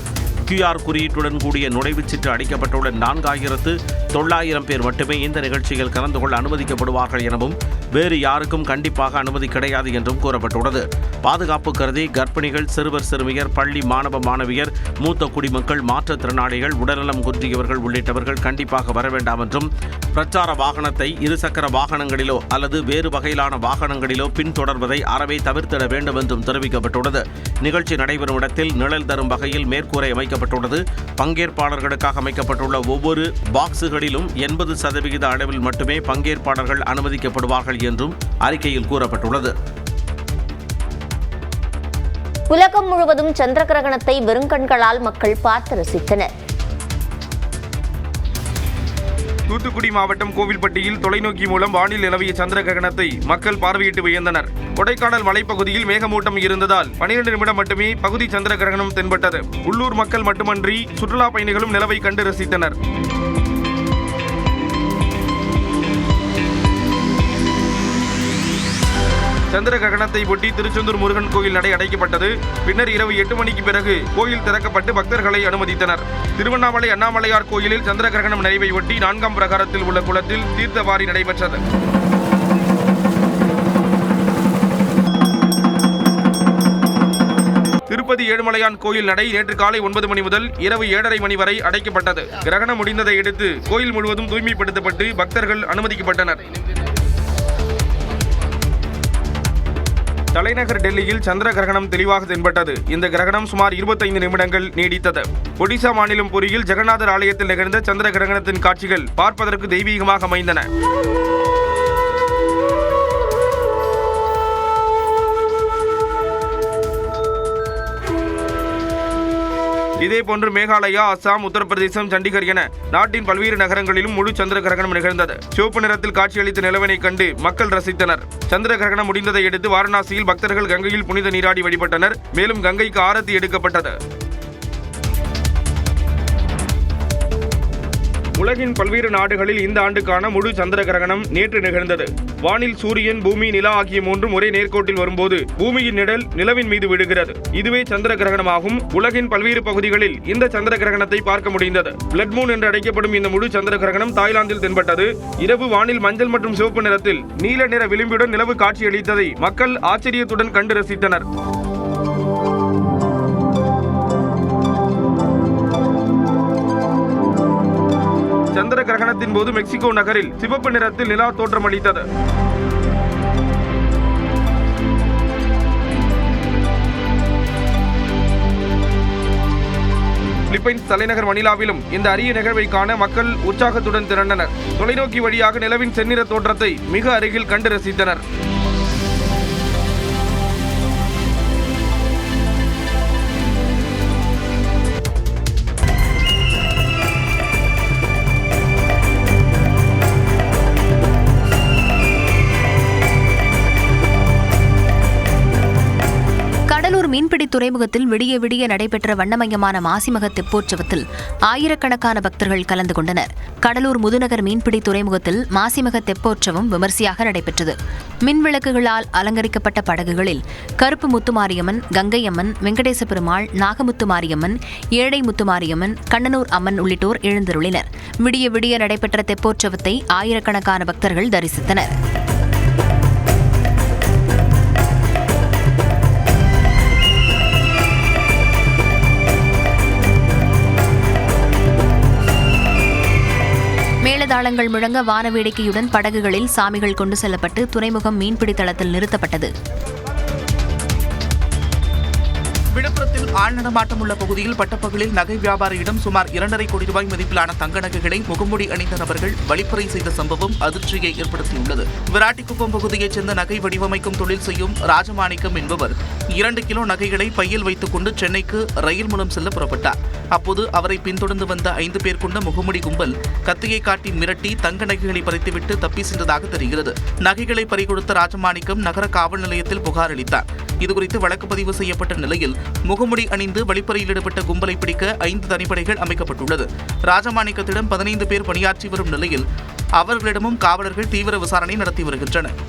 S10: QR குறியீட்டுடன் கூடிய நுழைவுச்சீட்டு அளிக்கப்பட்டுள்ள 4900 பேர் மட்டுமே இந்த நிகழ்ச்சியில் கலந்து கொள்ள அனுமதிக்கப்படுவார்கள் எனவும் வேறு யாருக்கும் கண்டிப்பாக அனுமதி கிடையாது என்றும் கூறப்பட்டுள்ளது. பாதுகாப்பு கருதி கர்ப்பிணிகள், சிறுவர் சிறுமியர், பள்ளி மாணவ மாணவியர், மூத்த குடிமக்கள், மாற்றுத்திறனாளிகள், உடல்நலம் குன்றியவர்கள் உள்ளிட்டவர்கள் கண்டிப்பாக வர வேண்டாம் என்றும் பிரச்சார வாகனத்தை இருசக்கர வாகனங்களிலோ அல்லது வேறு வகையிலான வாகனங்களிலோ பின்தொடர்வதை அறவே தவிர்த்திட வேண்டும் என்றும் தெரிவிக்கப்பட்டுள்ளது. நிகழ்ச்சி நடைபெறும் இடத்தில் நிழல் தரும் வகையில் மேற்கூரை அமைக்கப்பட்டுள்ளது. பங்கேற்பாளர்களுக்காக அமைக்கப்பட்டுள்ள ஒவ்வொரு பாக்ஸுகளிலும் 80% அளவில் மட்டுமே பங்கேற்பாளர்கள் அனுமதிக்கப்படுவார்கள் என்றும் அறிக்கையில் கூறப்பட்டுள்ளது.
S11: உலகம் முழுவதும் சந்திர கிரகணத்தை வெறுங்கண்களால் மக்கள் பார்த்து ரசித்தனர்.
S9: தூத்துக்குடி மாவட்டம் கோவில்பட்டியில் தொலைநோக்கி மூலம் வானில் நிலவிய சந்திர கிரகணத்தை மக்கள் பார்வையிட்டு வியந்தனர். கொடைக்கானல் மலைப்பகுதியில் மேகமூட்டம் இருந்ததால் 12 நிமிடம் மட்டுமே பகுதி சந்திர கிரகணம் தென்பட்டது. உள்ளூர் மக்கள் மட்டுமன்றி சுற்றுலா பயணிகளும் நிலவை கண்டு ரசித்தனர். சந்திர கிரகணத்தை ஒட்டி திருச்செந்தூர் முருகன் கோயில் நடை அடைக்கப்பட்டது. பின்னர் இரவு 8 மணிக்கு பிறகு கோயில் திறக்கப்பட்டு பக்தர்களை அனுமதித்தனர். திருவண்ணாமலை அண்ணாமலையார் கோயிலில் சந்திர கிரகணம் நிறைவை ஒட்டி 4ஆம் பிரகாரத்தில் உள்ள குளத்தில் தீர்த்தவாரி நடைபெற்றது. திருப்பதி ஏழுமலையான் கோயில் நடை நேற்று காலை 9 மணி முதல் இரவு 7:30 மணி வரை அடைக்கப்பட்டது. கிரகணம் முடிந்ததை அடுத்து கோயில் முழுவதும் தூய்மைப்படுத்தப்பட்டு பக்தர்கள் அனுமதிக்கப்பட்டனர். தலைநகர் டெல்லியில் சந்திர கிரகணம் தெளிவாக தென்பட்டது. இந்த கிரகணம் சுமார் 25 நிமிடங்கள் நீடித்தது. ஒடிசா மாநிலம் புரியில் ஜெகநாதர் ஆலயத்தில் நிகழ்ந்த சந்திர கிரகணத்தின் காட்சிகள் பார்ப்பதற்கு தெய்வீகமாக அமைந்தன. இதேபோன்று மேகாலயா, அஸ்ஸாம், உத்தரப்பிரதேசம், சண்டிகர் என நாட்டின் பல்வேறு நகரங்களிலும் முழு சந்திர கிரகணம் நிகழ்ந்தது. சிவப்பு நிறத்தில் காட்சியளித்த நிலவினை கண்டு மக்கள் ரசித்தனர். சந்திர கிரகணம் முடிந்ததை அடுத்து வாரணாசியில் பக்தர்கள் கங்கையில் புனித நீராடி வழிபட்டனர். மேலும் கங்கைக்கு ஆரத்தி எடுக்கப்பட்டது. உலகின் பல்வேறு நாடுகளில் இந்த ஆண்டுக்கான முழு சந்திர கிரகணம் நேற்று நிகழ்ந்தது. வானில் சூரியன், பூமி, நிலா ஆகிய மூன்றும் ஒரே நேர்கோட்டில் வரும்போது பூமியின் நிழல் நிலவின் மீது விழுகிறது. இதுவே சந்திர கிரகணமாகும். உலகின் பல்வேறு பகுதிகளில் இந்த சந்திர கிரகணத்தை பார்க்க முடிந்தது. பிளட் மூன் என்று அழைக்கப்படும் இந்த முழு சந்திர கிரகணம் தாய்லாந்தில் தென்பட்டது. இரவு வானில் மஞ்சள் மற்றும் சிவப்பு நிறத்தில் நீல நிற விளிம்புடன் நிலவு காட்சியளித்ததை மக்கள் ஆச்சரியத்துடன் கண்டு ரசித்தனர். சந்திர கிரகணத்தின் போது மெக்சிகோ நகரில் சிவப்பு நிறத்தில் நிலா தோற்றமளித்தது. பிலிப்பைன்ஸ் தலைநகர் மணிலாவிலும் இந்த அரிய நிகழ்வை காண மக்கள் உற்சாகத்துடன் திரண்டனர். தொலைநோக்கி வழியாக நிலவின் செந்நிற தோற்றத்தை மிக அருகில் கண்டு ரசித்தனர்.
S1: கடலூர் மீன்பிடி துறைமுகத்தில் விடிய விடிய நடைபெற்ற வண்ணமயமான மாசிமக தெப்போற்சவத்தில் ஆயிரக்கணக்கான பக்தர்கள் கலந்து கொண்டனர். கடலூர் முதுநகர் மீன்பிடி துறைமுகத்தில் மாசிமக தெப்போற்சவம் விமர்சையாக நடைபெற்றது. மின்விளக்குகளால் அலங்கரிக்கப்பட்ட படகுகளில் கருப்பு முத்துமாரியம்மன், கங்கையம்மன், வெங்கடேச பெருமாள், நாகமுத்து மாரியம்மன், ஏழை முத்துமாரியம்மன், கண்ணனூர் அம்மன் உள்ளிட்டோர் எழுந்தருளினர். விடிய விடிய நடைபெற்ற தெப்போற்சவத்தை ஆயிரக்கணக்கான பக்தர்கள் தரிசித்தனர். மேளதாளங்கள் முழங்க வானவேடிக்கையுடன் படகுகளில் சாமிகள் கொண்டு செல்லப்பட்டு துறைமுகம் மீன்பிடி தளத்தில் நிறுத்தப்பட்டது.
S2: விழுப்புரத்தில் ஆள் நடமாட்டம் உள்ள பகுதியில் பட்டப்பகலில் நகை வியாபாரியிடம் சுமார் 2.5 கோடி ரூபாய் மதிப்பிலான தங்க நகைகளை முகமூடி அணிந்த நபர்கள் வழிப்பறை செய்த சம்பவம் அதிர்ச்சியை ஏற்படுத்தியுள்ளது. விராட்டிக்குப்பம் பகுதியைச் சேர்ந்த நகை வடிவமைக்கும் தொழில் செய்யும் ராஜமாணிக்கம் என்பவர் 2 கிலோ நகைகளை பையில் வைத்துக் கொண்டு சென்னைக்கு ரயில் மூலம் செல்ல புறப்பட்டார். அப்போது அவரை பின்தொடர்ந்து வந்த 5 பேர் கொண்ட முகமூடி கும்பல் கத்தியை காட்டி மிரட்டி தங்க நகைகளை பறித்துவிட்டு தப்பி சென்றதாக தெரிகிறது. நகைகளை பறிகொடுத்த ராஜமாணிக்கம் நகர காவல் நிலையத்தில் புகார் அளித்தார். இதுகுறித்து வழக்கு பதிவு செய்யப்பட்ட நிலையில் முகமுடி அணிந்து வழிப்பறையில் ஈடுபட்ட கும்பலை பிடிக்க 5 தனிப்படைகள் அமைக்கப்பட்டுள்ளது. ராஜமாணிக்கத்திடம் 15 பேர் பணியாற்றி வரும் நிலையில் அவர்களிடமும் காவலர்கள் தீவிர விசாரணை நடத்தி வருகின்றனர்.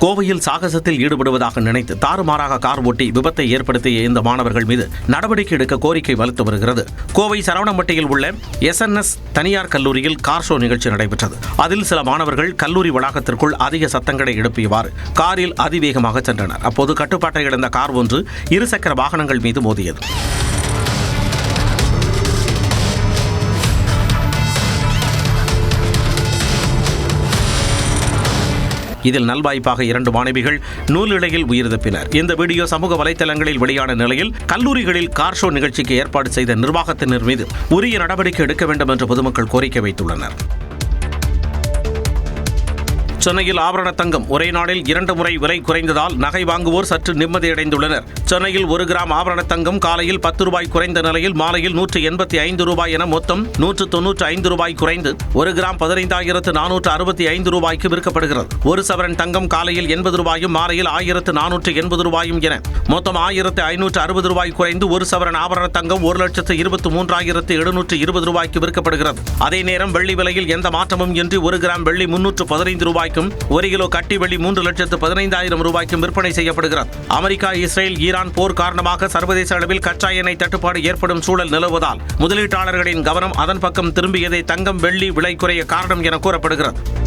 S10: கோவையில் சாகசத்தில் ஈடுபடுவதாக நினைத்து தாறுமாறாக கார் ஓட்டி விபத்தை ஏற்படுத்திய இந்த மாணவர்கள் மீது நடவடிக்கை எடுக்க கோரிக்கை வலுத்து வருகிறது. கோவை சரவணம்பட்டியில் உள்ள SNS தனியார் கல்லூரியில் கார் ஷோ நிகழ்ச்சி நடைபெற்றது. அதில் சில மாணவர்கள் கல்லூரி வளாகத்திற்குள் அதிக சத்தங்களை எழுப்பியவாறு காரில் அதிவேகமாக சென்றனர். அப்போது கட்டுப்பாட்டை இழந்த கார் ஒன்று இருசக்கர வாகனங்கள் மீது மோதியது. இதில் நல்வாய்ப்பாக 2 மாணவிகள் நூலிழையில் உயிர் தப்பினர். இந்த வீடியோ சமூக வலைதளங்களில் வெளியான நிலையில் கல்லூரிகளில் கார் ஷோ நிகழ்ச்சிக்கு ஏற்பாடு செய்த நிர்வாகத்தினர் மீது உரிய நடவடிக்கை எடுக்க வேண்டும் என்று பொதுமக்கள் கோரிக்கை வைத்துள்ளனர். சென்னையில் ஆபரண தங்கம் ஒரே நாளில் 2 முறை விலை குறைந்ததால் நகை வாங்குவோர் சற்று நிம்மதியடைந்துள்ளனர். சென்னையில் 1 கிராம் ஆபரண தங்கம் காலையில் 10 ரூபாய் குறைந்த நிலையில் மாலையில் 185 ரூபாய் என மொத்தம் 195 ரூபாய் குறைந்து 1 கிராம் 15,465 ரூபாய்க்கு விற்கப்படுகிறது. 1 சவரன் தங்கம் காலையில் 80 ரூபாயும் மாலையில் 1,480 ரூபாயும் என மொத்தம் 1,560 ரூபாய் குறைந்து 1 சவரன் ஆபரண தங்கம் 1,23,720 ரூபாய்க்கு விற்கப்படுகிறது. அதே நேரம் வெள்ளி விலையில் எந்த மாற்றமும் இன்றி 1 கிராம் வெள்ளி 315 ரூபாய்க்கும் 1 கிலோ கட்டி வெள்ளி 3,15,000 ரூபாய்க்கும் விற்பனை செய்யப்படுகிறது. அமெரிக்கா, இஸ்ரேல், ஈரான் போர் காரணமாக சர்வதேச அளவில் கச்சா எண்ணெய் தட்டுப்பாடு ஏற்படும் சூழல் நிலவுவதால் முதலீட்டாளர்களின் கவனம் அதன் பக்கம் திரும்பியதை தங்கம் வெள்ளி விலை குறைய காரணம் என கூறப்படுகிறது.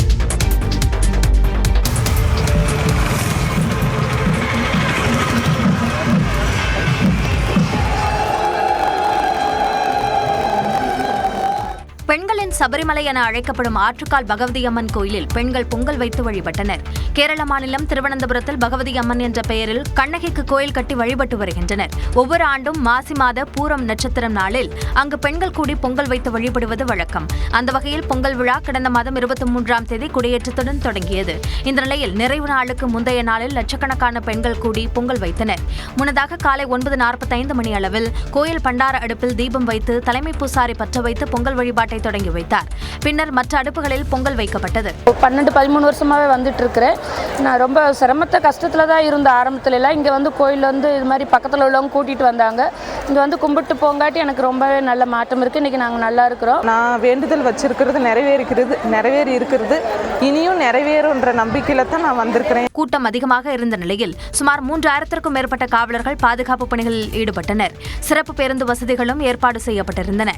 S1: பெண்களின் சபரிமலை என அழைக்கப்படும் ஆற்றுக்கால் பகவதி அம்மன் கோயிலில் பெண்கள் பொங்கல் வைத்து வழிபட்டனர். கேரள மாநிலம் திருவனந்தபுரத்தில் பகவதி அம்மன் என்ற பெயரில் கண்ணகிக்கு கோயில் கட்டி வழிபட்டு வருகின்றனர். ஒவ்வொரு ஆண்டும் மாசி மாத பூரம் நட்சத்திரம் நாளில் அங்கு பெண்கள் கூடி பொங்கல் வைத்து வழிபடுவது வழக்கம். அந்த வகையில் பொங்கல் விழா கடந்த மாதம் 23ஆம் தேதி கொடியேற்றத்துடன் தொடங்கியது. இந்த நிலையில் நிறைவு நாளுக்கு முந்தைய நாளில் லட்சக்கணக்கான பெண்கள் கூடி பொங்கல் வைத்தனர். முன்னதாக காலை 9:45 மணி அளவில் கோயில் பண்டார அடுப்பில் தீபம் வைத்து தலைமை பூசாரி பற்ற வைத்து பொங்கல் வழிபாட்டை தொடங்கி வைத்தார். பின்னர் மற்ற அடுப்புகளில் பொங்கல் வைக்கப்பட்டது.
S15: 12-13 வருஷமாவே வந்துட்டு இருக்கிறேன். நான் ரொம்ப சிரமத்தை கஷ்டத்துல தான் இருந்த ஆரம்பத்துல எல்லாம். இங்க வந்து கோயில் வந்து இது மாதிரி பக்கத்துல உள்ளவங்க கூட்டிட்டு வந்தாங்க. இங்க வந்து கும்பிட்டு போங்காட்டி எனக்கு ரொம்பவே நல்ல மாற்றம் இருக்கு. இன்னைக்கு நாங்க நல்லா இருக்கிறோம்.
S16: நான் வேண்டுதல் வச்சிருக்கிறது நிறைவேறி இருக்கிறது. இனியும் நிறைவேறுன்ற நம்பிக்கையில தான் நான் வந்திருக்கிறேன்.
S1: கூட்டம் அதிகமாக இருந்த நிலையில் சுமார் 3000க்கும் மேற்பட்ட காவலர்கள் பாதுகாப்பு பணிகளில் ஈடுபட்டனர். சிறப்பு பேருந்து வசதிகளும் ஏற்பாடு செய்யப்பட்டிருந்தன.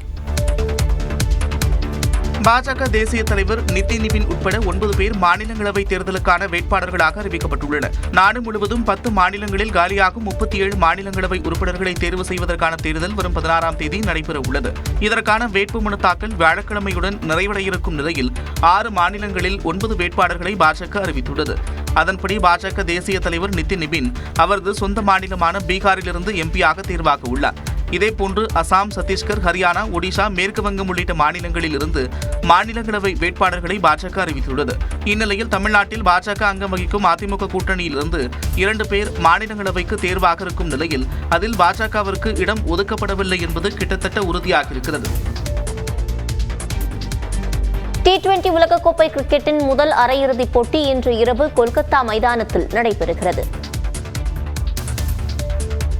S2: பாஜக தேசிய தலைவர் நிதின் நிபின் உட்பட 9 பேர் மாநிலங்களவை தேர்தலுக்கான வேட்பாளர்களாக அறிவிக்கப்பட்டுள்ளனர். நாடு முழுவதும் 10 மாநிலங்களில் காலியாகும் 37 மாநிலங்களவை உறுப்பினர்களை தேர்வு செய்வதற்கான தேர்தல் வரும் 16ஆம் தேதி நடைபெற உள்ளது. இதற்கான வேட்புமனு தாக்கல் வியாழக்கிழமையுடன் நிறைவடைய இருக்கும் நிலையில் 6 மாநிலங்களில் 9 வேட்பாளர்களை பாஜக அறிவித்துள்ளது. அதன்படி பாஜக தேசிய தலைவர் நிதின் நிபின் அவரது சொந்த மாநிலமான பீகாரிலிருந்து எம்பியாக தேர்வாக உள்ளார். இதேபோன்று அசாம், சத்தீஸ்கர், ஹரியானா, ஒடிஷா, மேற்கு வங்கம் உள்ளிட்ட மாநிலங்களில் இருந்து மாநிலங்களவை வேட்பாளர்களை பாஜக அறிவித்துள்ளது. இந்நிலையில் தமிழ்நாட்டில் பாஜக அங்கம் வகிக்கும் அதிமுக கூட்டணியிலிருந்து 2 பேர் மாநிலங்களவைக்கு தேர்வாக இருக்கும் நிலையில் அதில் பாஜகவிற்கு இடம் ஒதுக்கப்படவில்லை என்பது கிட்டத்தட்ட உறுதியாகியிருக்கிறது.
S11: T20 உலகக்கோப்பை கிரிக்கெட்டின் முதல் அரையிறுதிப் போட்டி இன்று இரவு கொல்கத்தா மைதானத்தில் நடைபெறுகிறது.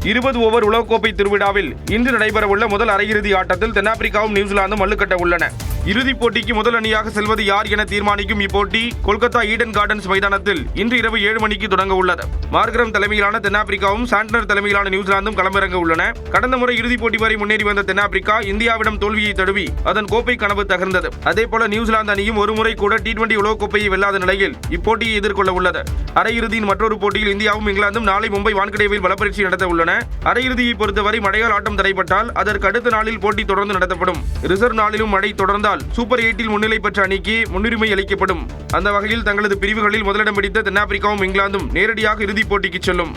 S9: 20 ஓவர் உலகக்கோப்பை திருவிழாவில் இன்று நடைபெறவுள்ள முதல் அரையிறுதி ஆட்டத்தில் தென்னாப்பிரிக்காவும் நியூசிலாந்தும் மல்லுக்கட்ட உள்ளன. இறுதிப் போட்டிக்கு முதல் அணியாக செல்வது யார் என தீர்மானிக்கும் இப்போட்டி கொல்கத்தா ஈடன் கார்டன்ஸ் மைதானத்தில் இன்று இரவு 7 மணிக்கு தொடங்க உள்ளது. மார்க்ரம் தலைமையிலான தென்னாப்பிரிக்காவும் சாண்ட்னர் தலைமையிலான நியூசிலாந்தும் களமிறங்க உள்ளன. கடந்த முறை இறுதிப் போட்டி வரை முன்னேறி வந்த தென்னாப்பிரிக்கா இந்தியாவிடம் தோல்வியை தழுவி அதன் கோப்பை கனவு தகர்ந்தது. அதேபோல நியூசிலாந்து அணியும் ஒருமுறை கூட T20 உலகக்கோப்பையை வெல்லாத நிலையில் இப்போட்டியை எதிர்கொள்ள உள்ளது. அரையிறுதியின் மற்றொரு போட்டியில் இந்தியாவும் இங்கிலாந்தும் நாளை மும்பை வான்கடேவில் பலப்பரீட்சை நடத்த உள்ளன. அரையிறுதியை பொறுத்தவரை மழையால் ஆட்டம் தடைபட்டால் அதற்கு அடுத்த நாளில் போட்டி தொடர்ந்து நடத்தப்படும். ரிசர்வ் நாளிலும் மழை தொடர்ந்தால் சூப்பர் 8 முன்னிலை பெற்ற அணிக்கு முன்னுரிமை அளிக்கப்படும். அந்த வகையில் தங்களது பிரிவுகளில் முதலிடம் பிடித்த தென்னாப்பிரிக்காவும் இங்கிலாந்தும் நேரடியாக இறுதிப் போட்டிக்கு செல்லும்.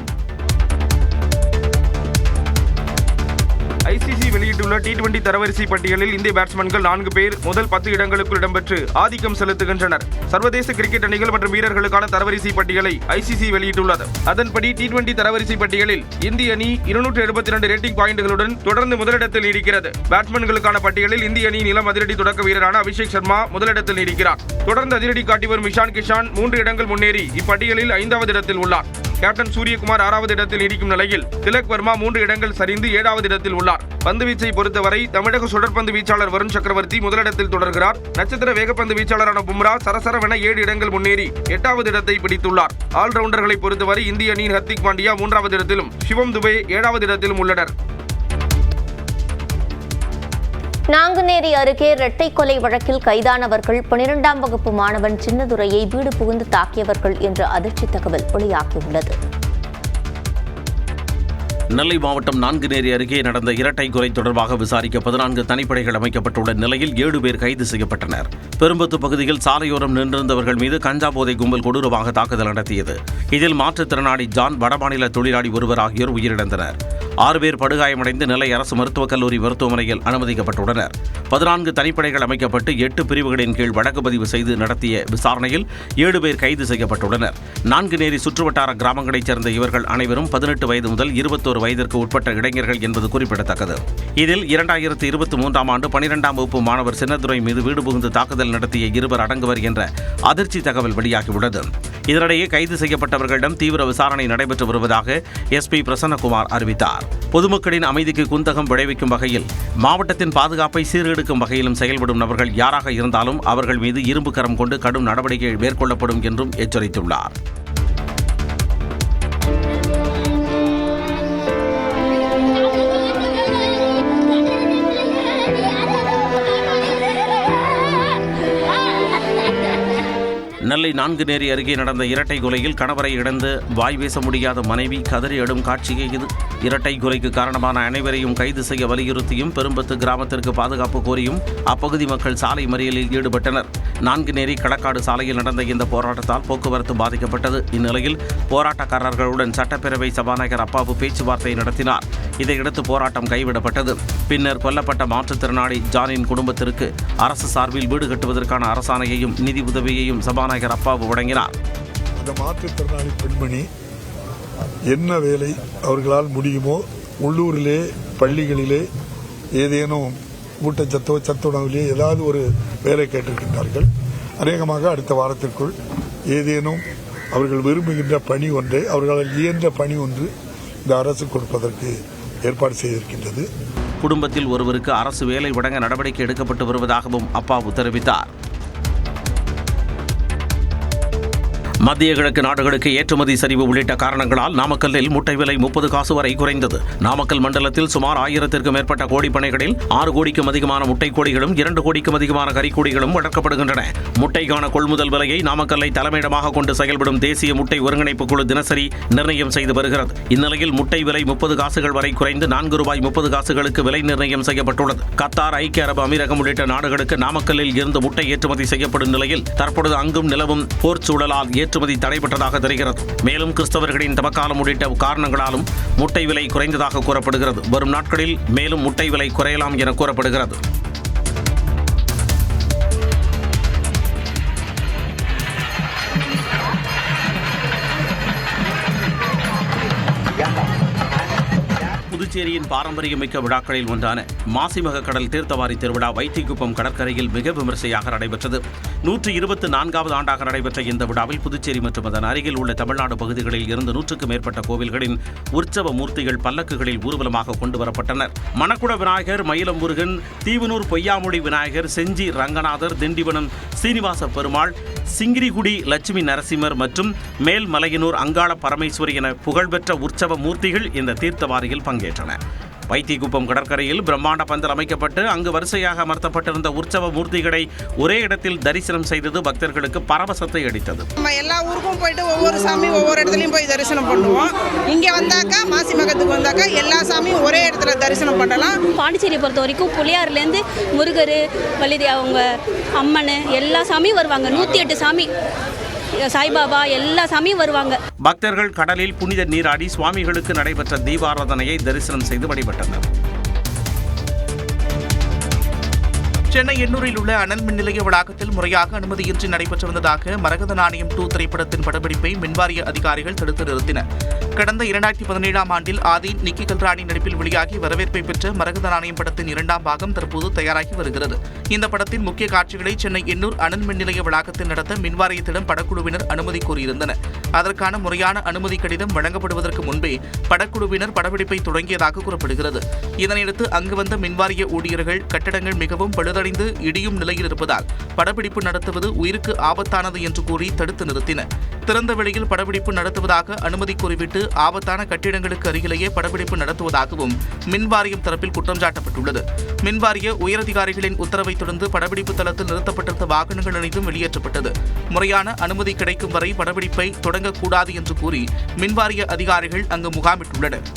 S9: ICC வெளியிட்டுள்ள T20 தரவரிசை பட்டியலில் இந்திய பேட்ஸ்மேன்கள் 4 பேர் முதல் 10 இடங்களுக்குள் இடம்பெற்று ஆதிக்கம் செலுத்துகின்றனர். சர்வதேச கிரிக்கெட் அணிகள் மற்றும் வீரர்களுக்கான தரவரிசை பட்டியலை ICC வெளியிட்டுள்ளது. அதன்படி T20 தரவரிசை பட்டியலில் இந்திய அணி 272 ரேட்டிங் பாயிண்டுகளுடன் தொடர்ந்து முதலிடத்தில் நீடிக்கிறது. பேட்ஸ்மேன்களுக்கான பட்டியலில் இந்திய அணியின் இளம் அதிரடி தொடக்க வீரரான அபிஷேக் சர்மா முதலிடத்தில் நீடிக்கிறார். தொடர்ந்து அதிரடி காட்டி வரும் இஷான் கிஷான் 3 இடங்கள் முன்னேறி இப்பட்டியலில் 5வது இடத்தில் உள்ளார். கேப்டன் சூரியகுமார் 6வது இடத்தில் நீடிக்கும் நிலையில் திலக் வர்மா 3 இடங்கள் சரிந்து 7வது இடத்தில் உள்ளார். பந்துவீச்சை பொறுத்தவரை தமிழக சுழற்பந்து வீச்சாளர் வருண் சக்கரவர்த்தி முதலிடத்தில் தொடர்கிறார். நட்சத்திர வேகப்பந்து வீச்சாளரான பும்ரா சரசரவென 7 இடங்கள் முன்னேறி 8வது இடத்தை பிடித்துள்ளார். ஆல்ரவுண்டர்களை பொறுத்தவரை இந்திய அணியின் ஹர்திக் பாண்டியா 3வது இடத்திலும் சிவம் துபே 7வது இடத்திலும் உள்ளனர்.
S11: நாங்குநேரி அருகே இரட்டை கொலை வழக்கில் கைதானவர்கள் 12ஆம் வகுப்பு மாணவன் சின்னதுரையை வீடு புகுந்து தாக்கியவர்கள் என்ற அதிர்ச்சி தகவல் வெளியாகியுள்ளது.
S10: நெல்லை மாவட்டம் நான்குநேரி அருகே நடந்த இரட்டை கொலை தொடர்பாக விசாரிக்க 14 தனிப்படைகள் அமைக்கப்பட்டுள்ள நிலையில் 7 பேர் கைது செய்யப்பட்டனர். பெரும்பத்து பகுதியில் சாலையோரம் நின்றிருந்தவர்கள் மீது கஞ்சா போதை கும்பல் கொடூரமாக தாக்குதல் நடத்தியது. இதில் மாற்றுத்திறனாளி ஜான், வடமாநில தொழிலாளி ஒருவர் ஆகியோர் உயிரிழந்தனர். 6 பேர் படுகாயமடைந்து நெல்லை அரசு மருத்துவக் கல்லூரி மருத்துவமனையில் அனுமதிக்கப்பட்டுள்ளனர். 14 தனிப்படைகள் அமைக்கப்பட்டு 8 பிரிவுகளின் கீழ் வழக்கு பதிவு செய்து நடத்திய விசாரணையில் 7 பேர் கைது செய்யப்பட்டுள்ளனர். நான்குநேரி சுற்றுவட்டார கிராமங்களைச் சேர்ந்த இவர்கள் அனைவரும் 18 வயது முதல் 21 வயதிற்கு உட்பட்ட இளைஞர்கள் என்பது குறிப்பிடத்தக்கது. இதில் 2023ஆம் ஆண்டு 12ஆம் வகுப்பு மாணவர் சின்னதுரை மீது வீடு புகுந்து தாக்குதல் நடத்திய 2 அடங்குவர் என்ற அதிர்ச்சி தகவல் வெளியாகியுள்ளது. இதனிடையே கைது செய்யப்பட்டவர்களிடம் தீவிர விசாரணை நடைபெற்று வருவதாக SP பிரசன்னகுமார் அறிவித்தார். பொதுமக்களின் அமைதிக்கு குந்தகம் விளைவிக்கும் வகையில் மாவட்டத்தின் பாதுகாப்பை சீர்கெடுக்கும் வகையிலும் செயல்படும் நபர்கள் யாராக இருந்தாலும் அவர்கள் மீது இரும்பு கரம் கொண்டு கடும் நடவடிக்கை மேற்கொள்ளப்படும் என்றும் எச்சரித்துள்ளார். நெல்லை நான்குநேரி அருகே நடந்த இரட்டை கொலையில் கணவரை இழந்து வாய் பேச முடியாத மனைவி கதறி அடும் காட்சியே இது. இரட்டை கொலைக்கு காரணமான அனைவரையும் கைது செய்ய வலியுறுத்தியும் பெரும்பத்து கிராமத்திற்கு பாதுகாப்பு கோரியும் அப்பகுதி மக்கள் சாலை மறியலில் ஈடுபட்டனர். நான்குநேரி களக்காடு சாலையில் நடந்த இந்த போராட்டத்தால் போக்குவரத்து பாதிக்கப்பட்டது. இந்நிலையில் போராட்டக்காரர்களுடன் சட்டப்பேரவை சபாநாயகர் அப்பாவு பேச்சுவார்த்தை நடத்தினார். இதையடுத்து போராட்டம் கைவிடப்பட்டது. பின்னர் கொல்லப்பட்ட மாற்றுத்திறனாளி ஜானின் குடும்பத்திற்கு அரசு சார்பில் வீடு கட்டுவதற்கான அரசாணையையும் நிதி உதவியையும் சபாநாயகர் அப்பாவு வழங்கினார்.
S17: அந்த மாற்றுத்திறனாளி பெண்மணி என்ன வேலை அவர்களால் முடியுமோ உள்ளூரிலே பள்ளிகளிலே ஏதேனும் ஊட்டச்சத்தோ சத்துணவிலே ஏதாவது ஒரு வேலை கேட்டிருக்கின்றார்கள். அநேகமாக அடுத்த வாரத்திற்குள் ஏதேனும் அவர்கள் விரும்புகின்ற பணி ஒன்றை அவர்களால் இயன்ற பணி ஒன்று இந்த அரசு கொடுப்பதற்கு ஏற்பாடு செய்திருக்கின்றது.
S10: குடும்பத்தில் ஒருவருக்கு அரசு வேலை வழங்க நடவடிக்கை எடுக்கப்பட்டு வருவதாகவும் அப்பாவு தெரிவித்தார். மத்திய கிழக்கு நாடுகளுக்கு ஏற்றுமதி சரிவு உள்ளிட்ட காரணங்களால் நாமக்கல்லில் முட்டை விலை 30 காசு வரை குறைந்தது. நாமக்கல் மண்டலத்தில் சுமார் 1000த்திற்கும் மேற்பட்ட கோழி பண்ணைகளில் 6 கோடிக்கும் அதிகமான முட்டை கோழிகளும் 2 கோடிக்கும் அதிகமான கறிக்கோழிகளும் வளர்க்கப்படுகின்றன. முட்டைக்கான கொள்முதல் விலையை நாமக்கல்லை தலைமையிடமாக கொண்டு செயல்படும் தேசிய முட்டை ஒருங்கிணைப்பு குழு தினசரி நிர்ணயம் செய்து வருகிறது. இந்நிலையில் முட்டை விலை 30 காசுகள் வரை குறைந்து ₹4.30 காசுகளுக்கு விலை நிர்ணயம் செய்யப்பட்டுள்ளது. கத்தார், ஐக்கிய அரபு அமீரகம் உள்ளிட்ட நாடுகளுக்கு நாமக்கல்லில் இருந்து முட்டை ஏற்றுமதி செய்யப்படும் நிலையில் தற்பொழுது அங்கும் நிலவும் போர் சூழலால் ஏற்றுமதி தடைபட்டதாக தெரிகிறது. மேலும் கிறிஸ்தவர்களின் தவக்காலம் உள்ளிட்ட காரணங்களாலும் முட்டை விலை குறைந்ததாக கூறப்படுகிறது. வரும் நாட்களில் மேலும் முட்டை விலை குறையலாம் என கூறப்படுகிறது. புதுச்சேரியின் பாரம்பரியமிக்க விழாக்களில் ஒன்றான மாசிமக கடல் தீர்த்தவாரி திருவிழா வைத்திக்குப்பம் கடற்கரையில் மிக விமரிசையாக நடைபெற்றது. 124வது ஆண்டாக நடைபெற்ற இந்த விழாவில் புதுச்சேரி மற்றும் அதன் அருகில் உள்ள தமிழ்நாடு பகுதிகளில் இருந்து 100க்கும் மேற்பட்ட கோவில்களின் உற்சவ மூர்த்திகள் பல்லக்குகளில் ஊர்வலமாக கொண்டு வரப்பட்டனர். மணக்குட விநாயகர், மயிலம்புருகன், தீவனூர் பொய்யாமொழி விநாயகர், செஞ்சி ரங்கநாதர், திண்டிவனம் சீனிவாச பெருமாள், சிங்கிரிகுடி லட்சுமி நரசிம்மர் மற்றும் மேல்மலையனூர் அங்காள பரமேஸ்வரி என புகழ்பெற்ற உற்சவ மூர்த்திகள் இந்த தீர்த்தவாரியில் பங்கேற்றன. வைத்திக்குப்பம் கடற்கரையில் பிரம்மாண்ட பந்தல் அமைக்கப்பட்டு அங்கு வரிசையாக அமர்த்தப்பட்டிருந்த உற்சவ மூர்த்திகளை ஒரே இடத்தில் தரிசனம் செய்தது பக்தர்களுக்கு பரவசத்தை அளித்தது.
S18: நம்ம எல்லா ஊருக்கும் போயிட்டு ஒவ்வொரு சாமி ஒவ்வொரு இடத்துலையும் போய் தரிசனம் பண்ணுவோம். இங்கே வந்தாக்கா மாசிமகத்துக்கு வந்தாக்கா எல்லா சாமியும் ஒரே இடத்துல தரிசனம் பண்ணலாம்.
S19: பாண்டிச்சேரியை பொறுத்த வரைக்கும் புளியாறுலேருந்து முருகர், வள்ளிதேவி, அவங்க அம்மன் எல்லா சாமியும் வருவாங்க. 108 சாமி, சாய்பாபா எல்லா சாமியும் வருவாங்க.
S10: பக்தர்கள் கடலில் புனித நீராடி சுவாமிகளுக்கு நடைபெற்ற தீபாராதனையை தரிசனம் செய்து வழிபட்டனர்.
S2: சென்னை எண்ணூரில் உள்ள அனல் மின் நிலைய வளாகத்தில் முறையாக அனுமதியின்றி நடைபெற்று வந்ததாக மரகத நாணயம் 2 திரைப்படத்தின் படப்பிடிப்பை மின்வாரிய அதிகாரிகள் தடுத்து நிறுத்தினர். கடந்த 2017ஆம் ஆண்டில் ஆதி, நிக்கி கல்ராணி நடிப்பில் வெளியாகி வரவேற்பை பெற்ற மரகத நாணயம் படத்தின் 2ஆம் பாகம் தற்போது தயாராகி வருகிறது. இந்த படத்தின் முக்கிய காட்சிகளை சென்னை எண்ணூர் அனல் மின் நிலைய வளாகத்தில் நடத்த மின்வாரியத்திடம் படக்குழுவினர் அனுமதி கோரியிருந்தனர். அதற்கான முறையான அனுமதி கடிதம் வழங்கப்படுவதற்கு முன்பே படக்குழுவினர் படப்பிடிப்பை தொடங்கியதாக கூறப்படுகிறது. இதனையடுத்து அங்கு வந்த மின்வாரிய ஊழியர்கள் கட்டடங்கள் மிகவும் பழுதடைந்து இடியும் நிலையில் இருப்பதால் படப்பிடிப்பு நடத்துவது உயிருக்கு ஆபத்தானது என்று கூறி தடுத்து நிறுத்தினர். திறந்த வெளியில் படப்பிடிப்பு நடத்துவதாக அனுமதி கூறிவிட்டு ஆபத்தான கட்டிடங்களுக்கு அருகிலேயே படப்பிடிப்பு நடத்துவதாகவும் மின்வாரியம் தரப்பில் குற்றம் சாட்டப்பட்டுள்ளது. மின்வாரிய உயரதிகாரிகளின் உத்தரவை தொடர்ந்து படப்பிடிப்பு தளத்தில் நிறுத்தப்பட்டிருந்த வாகனங்கள் அனைத்தும் வெளியேற்றப்பட்டது. முறையான அனுமதி கிடைக்கும் வரை படப்பிடிப்பை தொடங்கக்கூடாது என்று கூறி மின்வாரிய அதிகாரிகள் அங்கு முகாமிட்டுள்ளனர்.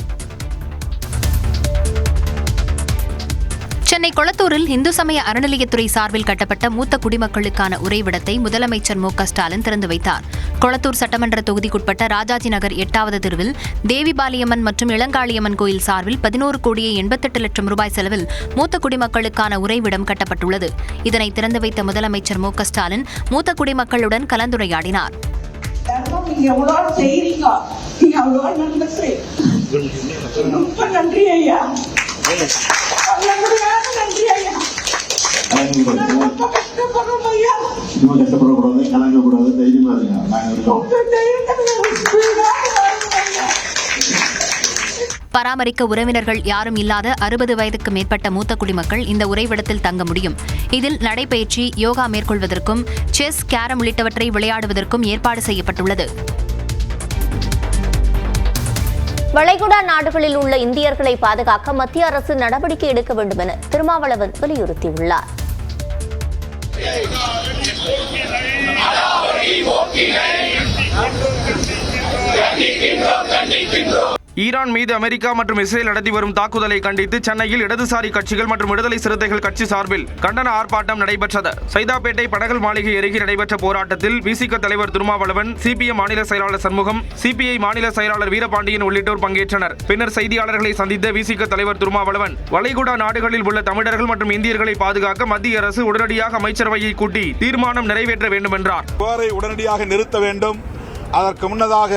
S1: சென்னை கொளத்தூரில் இந்து சமய அறநிலையத்துறை சார்பில் கட்டப்பட்ட மூத்த குடிமக்களுக்கான உறைவிடத்தை முதலமைச்சர் மு.க.ஸ்டாலின் திறந்து வைத்தார். கொளத்தூர் சட்டமன்ற தொகுதிக்குட்பட்ட ராஜாஜி நகர் 8வது தெருவில் தேவிபாலியம்மன் மற்றும் இளங்காளியம்மன் கோயில் சார்பில் 11,88 லட்சம் ரூபாய் செலவில் மூத்த குடிமக்களுக்கான உறைவிடம் கட்டப்பட்டுள்ளது. இதனை திறந்து வைத்த முதலமைச்சர் மு.க.ஸ்டாலின் மூத்த குடிமக்களுடன் கலந்துரையாடினார். பராமரிக்க உறவினர்கள் யாரும் இல்லாத 60 வயதுக்கு மேற்பட்ட மூத்த குடிமக்கள் இந்த உறைவிடத்தில் தங்க முடியும். இதில் நடைபயிற்சி, யோகா மேற்கொள்வதற்கும் செஸ், கேரம் உள்ளிட்டவற்றை விளையாடுவதற்கும் ஏற்பாடு செய்யப்பட்டுள்ளது.
S11: வளைகுடா நாடுகளில் உள்ள இந்தியர்களை பாதுகாக்க மத்திய அரசு நடவடிக்கை எடுக்க வேண்டும் என திருமாவளவன் வலியுறுத்தியுள்ளார்.
S9: ஈரான் மீது அமெரிக்கா மற்றும் இஸ்ரேல் நடத்தி வரும் தாக்குதலை கண்டித்து சென்னையில் இடதுசாரி கட்சிகள் மற்றும் விடுதலை சிறுத்தைகள் கட்சி சார்பில் கண்டன ஆர்ப்பாட்டம் நடைபெற்றது. சைதாப்பேட்டை படகல் மாளிகை அருகே நடைபெற்ற போராட்டத்தில் விசிக தலைவர் திருமாவளவன், சிபிஎம் மாநில செயலாளர் சண்முகம், சிபிஐ மாநில செயலாளர் வீரபாண்டியன் உள்ளிட்டோர் பங்கேற்றனர். பின்னர் செய்தியாளர்களை சந்தித்த விசிக தலைவர் திருமாவளவன், வளைகுடா நாடுகளில் உள்ள தமிழர்கள் மற்றும் இந்தியர்களை பாதுகாக்க மத்திய அரசு உடனடியாக அமைச்சரவையை கூட்டி தீர்மானம் நிறைவேற்ற வேண்டும் என்றார்.
S17: உடனடியாக நிறுத்த வேண்டும். அதற்கு முன்னதாக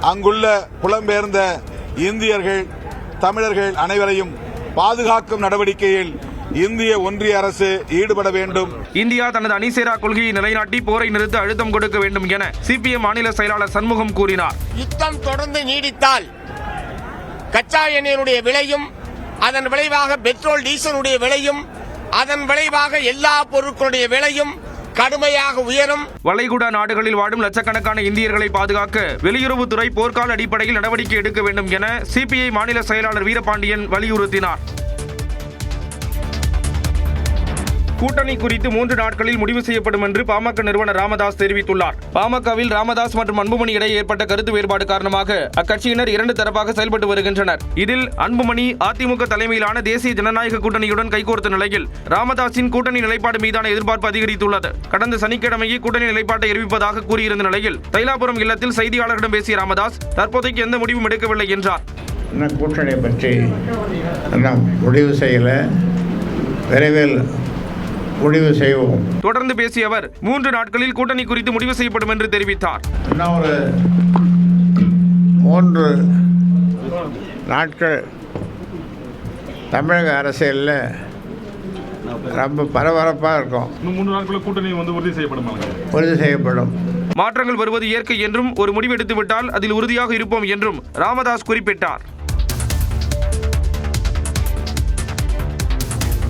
S17: அங்குள்ள புலம்பெயர்ந்த இந்தியர்கள், தமிழர்கள் அனைவரையும் பாதுகாக்கும் நடவடிக்கையில் இந்திய ஒன்றிய அரசு ஈடுபட வேண்டும்.
S9: இந்தியா தனது அணிசேரா கொள்கையை நிலைநாட்டி போரை நிறுத்த அழுத்தம் கொடுக்க வேண்டும் என சிபிஎம் மாநில செயலாளர் சண்முகம் கூறினார்.
S20: யுத்தம் தொடர்ந்து நீடித்தால் கச்சா எண்ணெயினுடைய விலையும், அதன் விளைவாக பெட்ரோல் டீசலுடைய விலையும், அதன் விளைவாக எல்லா பொருட்களுடைய விலையும் கடுமையாக உயரும்.
S9: வளைகுடா நாடுகளில் வாழும் லட்சக்கணக்கான இந்தியர்களை பாதுகாக்க வெளியுறவுத்துறை போர்க்கால அடிப்படையில் நடவடிக்கை எடுக்க வேண்டும் என சிபிஐ மாநில செயலாளர் வீரபாண்டியன் வலியுறுத்தினார். கூட்டணி குறித்து 3 நாட்களில் முடிவு செய்யப்படும் என்று பாமக நிறுவனர் ராமதாஸ் தெரிவித்துள்ளார். பாமகவில் ராமதாஸ் மற்றும் அன்புமணி இடையே ஏற்பட்ட கருத்து வேறுபாடு காரணமாக அக்கட்சியினர் 2 தரப்பாக செயல்பட்டு வருகின்றனர். இதில் அன்புமணி அதிமுக தலைமையிலான தேசிய ஜனநாயக கூட்டணியுடன் கைகோர்த்த நிலையில் ராமதாஸின் கூட்டணி நிலைப்பாடு மீதான எதிர்பார்ப்பு அதிகரித்துள்ளது. கடந்த சனிக்கிழமையே கூட்டணி நிலைப்பாட்டை அறிவிப்பதாக கூறியிருந்த நிலையில் தைலாபுரம் இல்லத்தில் செய்தியாளர்களிடம் பேசிய ராமதாஸ் தற்போதைக்கு எந்த முடிவும் எடுக்கவில்லை என்றார்.
S12: கூட்டணி பற்றி முடிவு செய்யல, விரைவில் முடிவு செய்வோம்.
S9: தொடர்ந்து பேசிய அவர் 3 நாட்களில் கூட்டணி குறித்து முடிவு செய்யப்படும் என்று தெரிவித்தார்.
S12: இன்னும் ஒரு 3 நாட்கள் தமிழக அரசியலில் ரொம்ப பரபரப்பாக இருக்கும்.
S17: 3 நாட்களில் கூட்டணி உறுதி செய்யப்படும்.
S12: உறுதி செய்யப்படும்.
S9: மாற்றங்கள் வருவது இயற்கை என்றும் ஒரு முடிவெடுத்துவிட்டால் அதில் உறுதியாக இருப்போம் என்றும் ராமதாஸ் குறிப்பிட்டார்.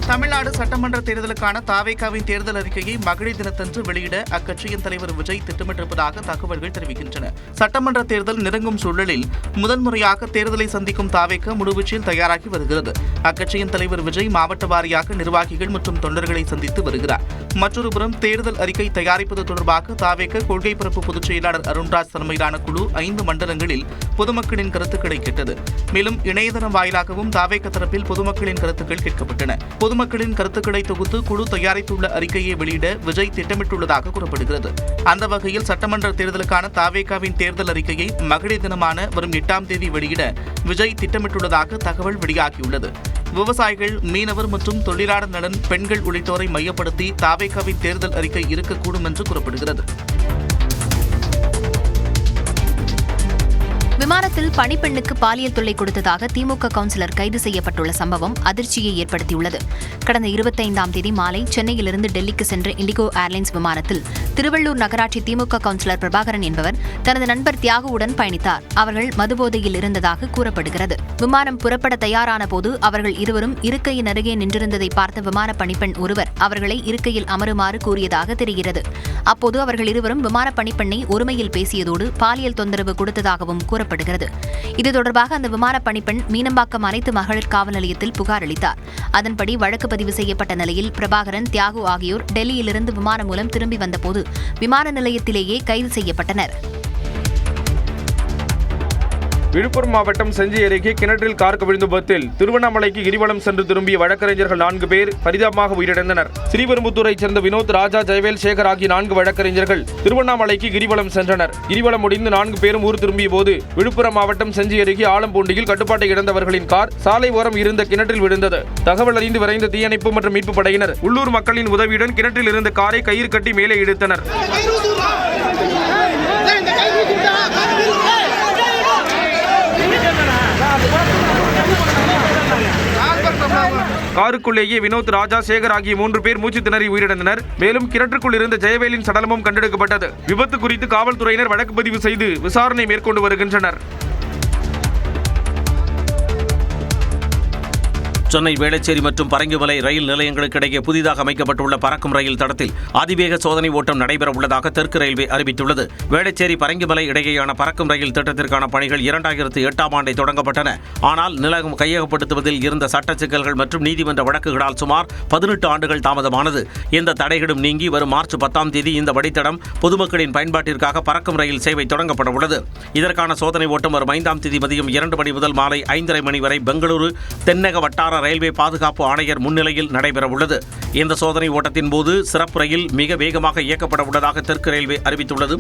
S2: தமிழ்நாடு சட்டமன்ற தேர்தலுக்கான தாவேகாவின் தேர்தல் அறிக்கையை மகளிர் தினத்தன்று வெளியிட அக்கட்சியின் தலைவர் விஜய் திட்டமிட்டிருப்பதாக தகவல்கள் தெரிவிக்கின்றன. சட்டமன்ற தேர்தல் நெருங்கும் சூழலில் முதன்முறையாக தேர்தலை சந்திக்கும் தாவேகா முழுவீச்சில் தயாராகி வருகிறது. அக்கட்சியின் தலைவர் விஜய் மாவட்ட வாரியாக நிர்வாகிகள் மற்றும் தொண்டர்களை சந்தித்து வருகிறார். மற்றொருபுறம் தேர்தல் அறிக்கை தயாரிப்பது தொடர்பாக தாவேகா கொள்கை பரப்பு பொதுச் செயலாளர் அருண்ராஜ் தலைமையிலான குழு 5 மண்டலங்களில் பொதுமக்களின் கருத்துக்களை கேட்டது. மேலும் இணையதளம் வாயிலாகவும் தாவேகா தரப்பில் பொதுமக்களின் கருத்துக்கள் கேட்கப்பட்டன. பொதுமக்களின் கருத்துக்களை தொகுத்து குழு தயாரித்துள்ள அறிக்கையை வெளியிட விஜய் திட்டமிட்டுள்ளதாக கூறப்படுகிறது. அந்த வகையில் சட்டமன்ற தேர்தலுக்கான தாவேகாவின் தேர்தல் அறிக்கையை மகளிர் தினமான வரும் 8ஆம் தேதி வெளியிட விஜய் திட்டமிட்டுள்ளதாக தகவல் வெளியாகியுள்ளது. விவசாயிகள், மீனவர் மற்றும் தொழிலாளர் நலன், பெண்கள் உள்ளிட்டோரை மையப்படுத்தி தாவேகாவின் தேர்தல் அறிக்கை இருக்கக்கூடும் என்று கூறப்படுகிறது.
S1: விமானத்தில் பணிப்பெண்ணுக்கு பாலியல் தொல்லை கொடுத்ததாக திமுக கவுன்சிலர் கைது செய்யப்பட்டுள்ள சம்பவம் அதிர்ச்சியை ஏற்படுத்தியுள்ளது. கடந்த 25ஆம் தேதி மாலை சென்னையிலிருந்து டெல்லிக்கு சென்ற இண்டிகோ ஏர்லைன்ஸ் விமானத்தில் திருவள்ளூர் நகராட்சி திமுக கவுன்சிலர் பிரபாகரன் என்பவர் தனது நண்பர் தியாகுவுடன் பயணித்தார். அவர்கள் மதுபோதையில் இருந்ததாக கூறப்படுகிறது. விமானம் புறப்பட தயாரான போது அவர்கள் இருவரும் இருக்கையின் அருகே நின்றிருந்ததை பார்த்த விமான பணிப்பெண் ஒருவர் அவர்களை இருக்கையில் அமருமாறு கூறியதாக தெரிகிறது. அப்போது அவர்கள் இருவரும் விமான பணிப்பெண்ணை ஒருமையில் பேசியதோடு பாலியல் தொந்தரவு கொடுத்ததாகவும் கூறப்படுகிறது. இது தொடர்பாக அந்த விமான பணிப்பெண் மீனம்பாக்கம் அனைத்து மகளிர் காவல் நிலையத்தில் புகார் அளித்தார். அதன்படி வழக்கு பதிவு செய்யப்பட்ட நிலையில் பிரபாகரன், தியாகு ஆகியோர் டெல்லியிலிருந்து விமானம் மூலம் திரும்பி வந்தபோது விமான நிலையத்திலேயே கைது செய்யப்பட்டனர்.
S9: விழுப்புரம் மாவட்டம் செஞ்சி அருகே கிணற்றில் கார் கவிழ்ந்த விபத்தில் திருவண்ணாமலைக்கு கிரிவலம் சென்று திரும்பிய வழக்கறிஞர்கள் 4 பேர் பரிதாபமாக உயிரிழந்தனர். ஸ்ரீபெரும்புத்தூரைச் சேர்ந்த வினோத், ராஜா, ஜெயவேல், சேகர் ஆகிய 4 வழக்கறிஞர்கள் திருவண்ணாமலைக்கு கிரிவலம் சென்றனர். கிரிவலம் முடிந்து 4 பேரும் ஊர் திரும்பிய போது விழுப்புரம் மாவட்டம் செஞ்சி அருகே ஆலம்பூண்டியில் கட்டுப்பாட்டை இழந்தவர்களின் கார் சாலை ஓரம் இருந்த கிணற்றில் விழுந்தது. தகவல் அறிந்து விரைந்த தீயணைப்பு மற்றும் மீட்பு படையினர் உள்ளூர் மக்களின் உதவியுடன் கிணற்றில் இருந்த காரை கயிறு கட்டி மேலே இழுத்தனர். காருக்குள்ளேயே வினோத், ராஜா, சேகர் ஆகிய 3 பேர் மூச்சு திணறி உயிரிழந்தனர். மேலும் கிணற்றுக்குள் இருந்த ஜெயவேலின் சடலமும் கண்டெடுக்கப்பட்டது. விபத்து குறித்து காவல்துறையினர் வழக்கு பதிவு செய்து விசாரணை மேற்கொண்டு வருகின்றனர்.
S10: சென்னை வேளச்சேரி மற்றும் பரங்கிமலை ரயில் நிலையங்களுக்கு இடையே புதிதாக அமைக்கப்பட்டுள்ள பறக்கும் ரயில் தடத்தில் அதிவேக சோதனை ஓட்டம் நடைபெற உள்ளதாக தெற்கு ரயில்வே அறிவித்துள்ளது. வேளச்சேரி பரங்கிமலை இடையேயான பறக்கும் ரயில் திட்டத்திற்கான பணிகள் 2008ஆம் ஆண்டை தொடங்கப்பட்டன. ஆனால் நிலம் கையகப்படுத்துவதில் இருந்த சட்ட சிக்கல்கள் மற்றும் நீதிமன்ற வழக்குகளால் சுமார் 18 ஆண்டுகள் தாமதமானது. இந்த தடைகளும் நீங்கி வரும் மார்ச் 10ஆம் தேதி இந்த வழித்தடம் பொதுமக்களின் பயன்பாட்டிற்காக பறக்கும் ரயில் சேவை தொடங்கப்பட உள்ளது. இதற்கான சோதனை ஓட்டம் வரும் 5ஆம் தேதி மதியம் 2 மணி முதல் மாலை 5:30 மணி வரை பெங்களூரு தென்னக வட்டார ரயில்வே பாதுகாப்பு ஆணையர் முன்னிலையில் நடைபெற உள்ளது. இந்த சோதனை ஓட்டத்தின் போது சிறப்பு ரயில் மிக வேகமாக இயக்கப்பட உள்ளதாக தெற்கு ரயில்வே அறிவித்துள்ளது.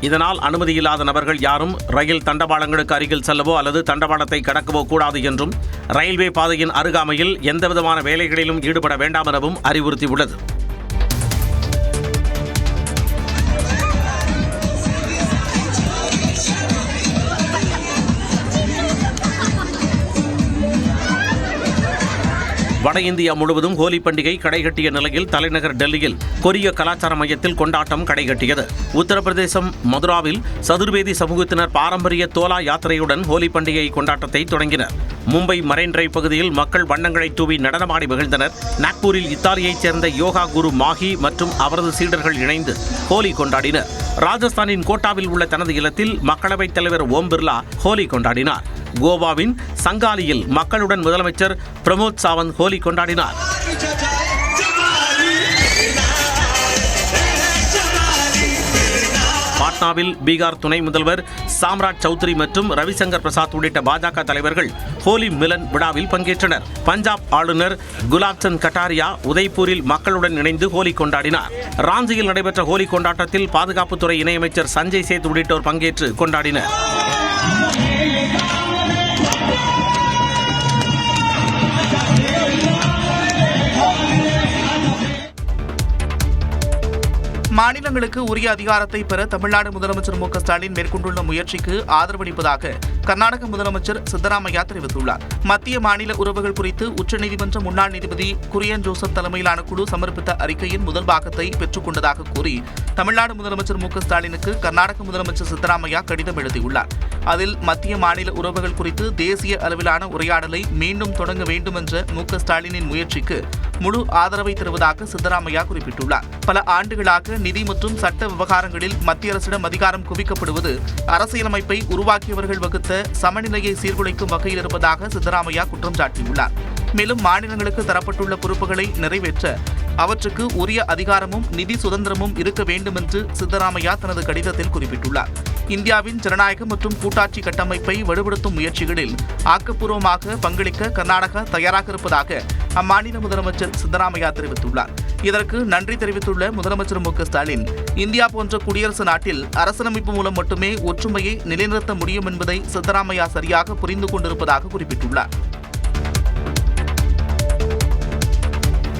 S10: இதனால் அனுமதியில்லாத நபர்கள் யாரும் ரயில் தண்டவாளங்களுக்கு அருகில் செல்லவோ அல்லது தண்டவாளத்தை கடக்கவோ கூடாது என்றும் ரயில்வே பாதையின் அருகாமையில் எந்தவிதமான வேலைகளிலும் ஈடுபட வேண்டாம் எனவும் அறிவுறுத்தியுள்ளது. வட இந்தியா முழுவதும் ஹோலி பண்டிகை கடைகட்டிய நிலையில் தலைநகர் டெல்லியில் கொரிய கலாச்சார மையத்தில் கொண்டாட்டம் கடைகட்டியது. உத்தரப்பிரதேசம் மதுராவில் சதுர்வேதி சமூகத்தினர் பாரம்பரிய தோலா யாத்திரையுடன் ஹோலி பண்டிகை கொண்டாட்டத்தை தொடங்கினர். மும்பை மரைன் டிரைவ் பகுதியில் மக்கள் வண்ணங்களை தூவி நடனமாடி மகிழ்ந்தனர். நாக்பூரில் இத்தாலியைச் சேர்ந்த யோகா குரு மாஹி மற்றும் அவரது சீடர்கள் இணைந்து ஹோலி கொண்டாடினர். ராஜஸ்தானின் கோட்டாவில் உள்ள தனது இல்லத்தில் மக்களவைத் தலைவர் ஓம் பிர்லா ஹோலி கொண்டாடினார். கோவாவின் சங்காலியில் மக்களுடன் முதலமைச்சர் பிரமோத் சாவந்த் ஹோலி கொண்டாடினார். பாட்னாவில் பீகார் துணை முதல்வர் சாம்ராட் சௌத்ரி மற்றும் ரவிசங்கர் பிரசாத் உள்ளிட்ட பாஜக தலைவர்கள் ஹோலி மிலன் விழாவில் பங்கேற்றனர். பஞ்சாப் ஆளுநர் குலாப்சந்த் கட்டாரியா உதய்பூரில் மக்களுடன் இணைந்து ஹோலி கொண்டாடினார். ராஞ்சியில் நடைபெற்ற ஹோலி கொண்டாட்டத்தில் பாதுகாப்புத்துறை இணையமைச்சர் சஞ்சய் சேத் உள்ளிட்டோர் பங்கேற்று கொண்டாடினர்.
S2: மாநிலங்களுக்கு உரிய அதிகாரத்தை பெற தமிழ்நாடு முதலமைச்சர் மு க ஸ்டாலின் மேற்கொண்டுள்ள முயற்சிக்கு ஆதரவளிப்பதாக கர்நாடக முதலமைச்சர் சித்தராமையா தெரிவித்துள்ளார். மத்திய மாநில உறவுகள் குறித்து உச்சநீதிமன்ற முன்னாள் நீதிபதி குரியன் ஜோசப் தலைமையிலான குழு சமர்ப்பித்த அறிக்கையின் முதல் பாகத்தை பெற்றுக் கொண்டதாக கூறி தமிழ்நாடு முதலமைச்சர் மு க ஸ்டாலினுக்கு கர்நாடக முதலமைச்சர் சித்தராமையா கடிதம் எழுதியுள்ளார். அதில் மத்திய மாநில உறவுகள் குறித்து தேசிய அளவிலான உரையாடலை மீண்டும் தொடங்க வேண்டும் என்ற மு க ஸ்டாலினின் முயற்சிக்கு முழு ஆதரவை தருவதாக சித்தராமையா குறிப்பிட்டுள்ளார். பல ஆண்டுகளாக நிதி மற்றும் சட்ட விவகாரங்களில் மத்திய அரசிடம் அதிகாரம் குவிக்கப்படுவது அரசியலமைப்பை உருவாக்கியவர்கள் வகுத்த சமநிலையை சீர்குலைக்கும் வகையில் இருப்பதாக சித்தராமையா குற்றம் சாட்டியுள்ளார். மேலும் மாநிலங்களுக்கு தரப்பட்டுள்ள பொறுப்புகளை நிறைவேற்ற அவற்றுக்கு உரிய அதிகாரமும் நிதி சுதந்திரமும் இருக்க வேண்டும் என்று சித்தராமையா தனது கடிதத்தில் குறிப்பிட்டுள்ளார். இந்தியாவின் ஜனநாயக மற்றும் கூட்டாட்சி கட்டமைப்பை வலுப்படுத்தும் முயற்சிகளில் ஆக்கப்பூர்வமாக பங்களிக்க கர்நாடகா தயாராக இருப்பதாக அம்மாநில முதலமைச்சர் சித்தராமையா தெரிவித்துள்ளார். இதற்கு நன்றி தெரிவித்துள்ள முதலமைச்சர் மு க ஸ்டாலின், இந்தியா போன்ற குடியரசு நாட்டில் அரசியலமைப்பு மூலம் மட்டுமே ஒற்றுமையை நிலைநிறுத்த முடியும் என்பதை சித்தராமையா சரியாக புரிந்து கொண்டிருப்பதாக குறிப்பிட்டுள்ளார்.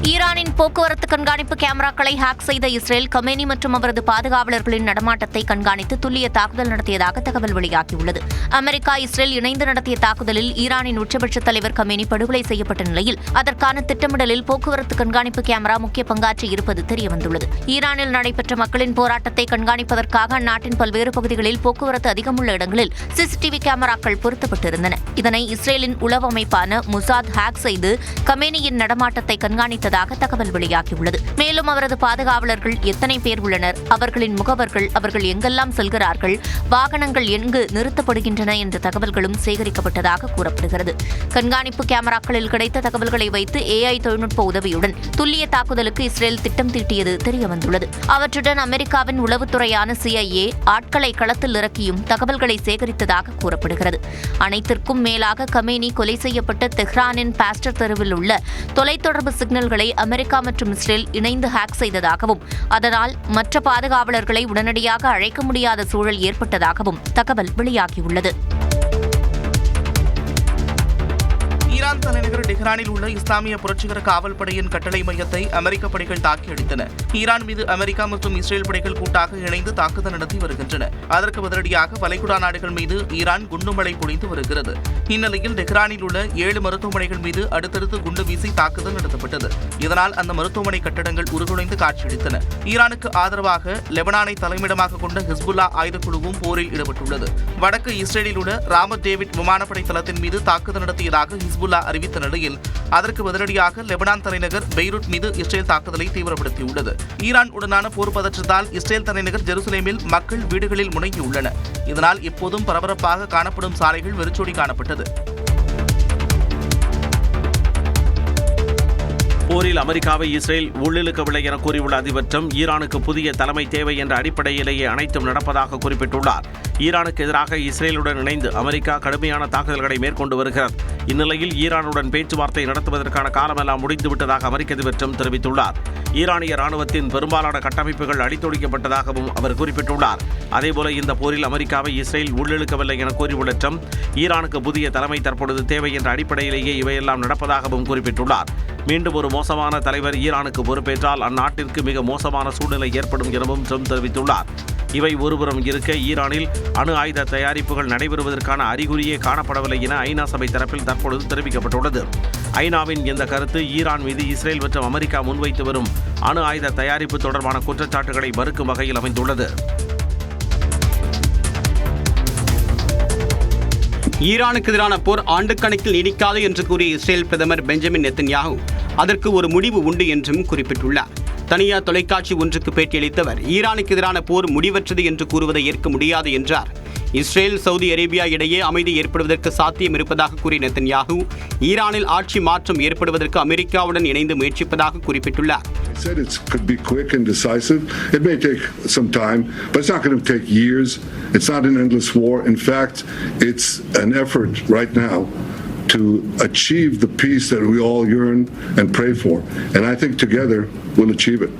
S11: ஈரானின் போக்குவரத்து கண்காணிப்பு கேமராக்களை ஹேக் செய்த இஸ்ரேல் கமேனி மற்றும் அவரது பாதுகாவலர்களின் நடமாட்டத்தை கண்காணித்து துல்லிய தாக்குதல் நடத்தியதாக தகவல் வெளியாகியுள்ளது. அமெரிக்கா இஸ்ரேல் இணைந்து நடத்திய தாக்குதலில் ஈரானின் உச்சபட்ச தலைவர் கமேனி படுகொலை செய்யப்பட்ட நிலையில் அதற்கான திட்டமிடலில் போக்குவரத்து கண்காணிப்பு கேமரா முக்கிய பங்காற்றி இருப்பது தெரியவந்துள்ளது. ஈரானில் நடைபெற்ற மக்களின் போராட்டத்தை கண்காணிப்பதற்காக அந்நாட்டின் பல்வேறு பகுதிகளில் போக்குவரத்து அதிகமுள்ள இடங்களில் சிசிடிவி கேமராக்கள் பொருத்தப்பட்டிருந்தன. இதனை இஸ்ரேலின் உளவு அமைப்பான முசாத் ஹேக் செய்து கமேனியின் நடமாட்டத்தை கண்காணித்ததாக தகவல் வெளியாகியுள்ளது. மேலும் அவரது பாதுகாவலர்கள் எத்தனை பேர் உள்ளனர், அவர்களின் முகவர்கள், அவர்கள் எங்கெல்லாம் செல்கிறார்கள், வாகனங்கள் எங்கு நிறுத்தப்படுகின்றன என்ற தகவல்களும் சேகரிக்கப்பட்டதாக கூறப்படுகிறது. கண்காணிப்பு கேமராக்களில் கிடைத்த தகவல்களை வைத்து AI தொழில்நுட்ப உதவியுடன் துல்லிய தாக்குதலுக்கு இஸ்ரேல் திட்டம் தீட்டியது தெரியவந்துள்ளது. அவற்றுடன் அமெரிக்காவின் உளவுத்துறையான CIA ஆட்களை களத்தில் இறக்கியும் தகவல்களை சேகரித்ததாக கூறப்படுகிறது. அனைத்திற்கும் மேலாக கமேனி கொலை செய்யப்பட்ட தெஹ்ரானின் பாஸ்டர் தெருவில் உள்ள தொலைத்தொடர்பு சிக்னல்களை அமெரிக்கா மற்றும் இஸ்ரேல் இணைந்து ஹேக் செய்ததாகவும் அதனால் மற்ற பாதுகாவலர்களை உடனடியாக அழைக்க முடியாத சூழல் ஏற்பட்டதாகவும் தகவல் வெளியாகியுள்ளது.
S2: ஈரான் தலைநகர் டெஹ்ரானில் உள்ள இஸ்லாமிய புரட்சிகர காவல் படையின் கட்டளை மையத்தை அமெரிக்க படைகள் தாக்கி அடித்தன. ஈரான் மீது அமெரிக்கா மற்றும் இஸ்ரேல் படைகள் கூட்டாக இணைந்து தாக்குதல் நடத்தி வருகின்றன. அதற்கு பதிலடியாக வளைகுடா நாடுகள் மீது ஈரான் குண்டுமழை பொழிந்து வருகிறது. இந்நிலையில் டெஹ்ரானில் உள்ள 7 மருத்துவமனைகள் மீது அடுத்தடுத்து குண்டு வீசி தாக்குதல் நடத்தப்பட்டது. இதனால் அந்த மருத்துவமனை கட்டடங்கள் உருகுலைந்து காட்சியளித்தன. ஈரானுக்கு ஆதரவாக லெபனானை தலைமையிடமாக கொண்ட ஹிஸ்புல்லா ஆயுதக்குழுவும் போரில் ஈடுபட்டுள்ளது. வடக்கு இஸ்ரேலில் உள்ள ராமத் டேவிட் விமானப்படை தளத்தின் மீது தாக்குதல் நடத்தியதாக ஹிஸ்புல்லா அறிவித்த நிலையில் அதற்கு பதிலடியாக லெபனான் தலைநகர் பெய்ரூட் மீது இஸ்ரேல் தாக்குதலை தீவிரப்படுத்தியுள்ளது. ஈரான் உடனான போர் பதற்றத்தால் இஸ்ரேல் தலைநகர் ஜெருசலேமில் மக்கள் வீடுகளில் முடங்கியுள்ளனர். இதனால் எப்போதும் பரபரப்பாக காணப்படும் சாலைகள் வெறிச்சோடி காணப்பட்டது.
S10: போரில் அமெரிக்காவை இஸ்ரேல் உள்ளிழுக்கவில்லை என கூறியுள்ள அதிபர் ட்ரம்ப் ஈரானுக்கு புதிய தலைமை தேவை என்ற அடிப்படையிலேயே அனைத்தும் நடப்பதாக குறிப்பிட்டுள்ளார். ஈரானுக்கு எதிராக இஸ்ரேலுடன் இணைந்து அமெரிக்கா கடுமையான தாக்குதல்களை மேற்கொண்டு வருகிறது. இந்நிலையில் ஈரானுடன் பேச்சுவார்த்தை நடத்துவதற்கான காலமெல்லாம் முடிந்துவிட்டதாக அமெரிக்க அதிபர் ட்ரம்ப் தெரிவித்துள்ளார். ஈரானிய ராணுவத்தின் பெரும்பாலான கட்டமைப்புகள் அழித்தொழிக்கப்பட்டதாகவும் அவர் குறிப்பிட்டுள்ளார். அதேபோல இந்த போரில் அமெரிக்காவை இஸ்ரேல் உள்ளிழுக்கவில்லை என கூறியுள்ள ட்ரம்ப் ஈரானுக்கு புதிய தலைமை தற்பொழுது தேவை என்ற அடிப்படையிலேயே இவையெல்லாம் நடப்பதாகவும் குறிப்பிட்டுள்ளார். மீண்டும் ஒரு மோசமான தலைவர் ஈரானுக்கு பொறுப்பேற்றால் அந்நாட்டிற்கு மிக மோசமான சூழ்நிலை ஏற்படும் எனவும் ட்ரம்ப் தெரிவித்துள்ளார். இவை ஒருபுறம் இருக்க ஈரானில் அணு ஆயுத தயாரிப்புகள் நடைபெறுவதற்கான அறிகுறியே காணப்படவில்லை என ஐநா சபை தரப்பில் தற்பொழுது தெரிவிக்கப்பட்டுள்ளது. ஐநாவின் இந்த கருத்து ஈரான் மீது இஸ்ரேல் மற்றும் அமெரிக்கா முன்வைத்து வரும் அணு ஆயுத தயாரிப்பு தொடர்பான குற்றச்சாட்டுகளை மறுக்கும் வகையில் அமைந்துள்ளது.
S21: ஈரானுக்கு எதிரான போர் ஆண்டுக்கணக்கில் நீடிக்காது என்று கூறிய இஸ்ரேல் பிரதமர் பெஞ்சமின் நெத்தன்யாகு அதற்கு ஒரு முடிவு உண்டு என்றும் குறிப்பிட்டுள்ளார். தனியார் தொலைக்காட்சி ஒன்றுக்கு பேட்டியளித்தவர் ஈரானுக்கு எதிரான போர் முடிவற்றது என்று கூறுவதை ஏற்க முடியாது என்றார். இஸ்ரேல் சவுதி அரேபியா இடையே அமைதி ஏற்படுவதற்கு சாத்தியம் இருப்பதாக கூறிய நெத்தன்யாகு ஈரானில் ஆட்சி மாற்றம் ஏற்படுவதற்கு அமெரிக்காவுடன் இணைந்து முயற்சிப்பதாக குறிப்பிட்டுள்ளார்.
S22: Said it could be quick and decisive. It may take some time, but it's not going to take years. It's not an endless war. In fact, it's an effort right now to achieve the peace that we all yearn and pray for. And I think together we'll achieve it.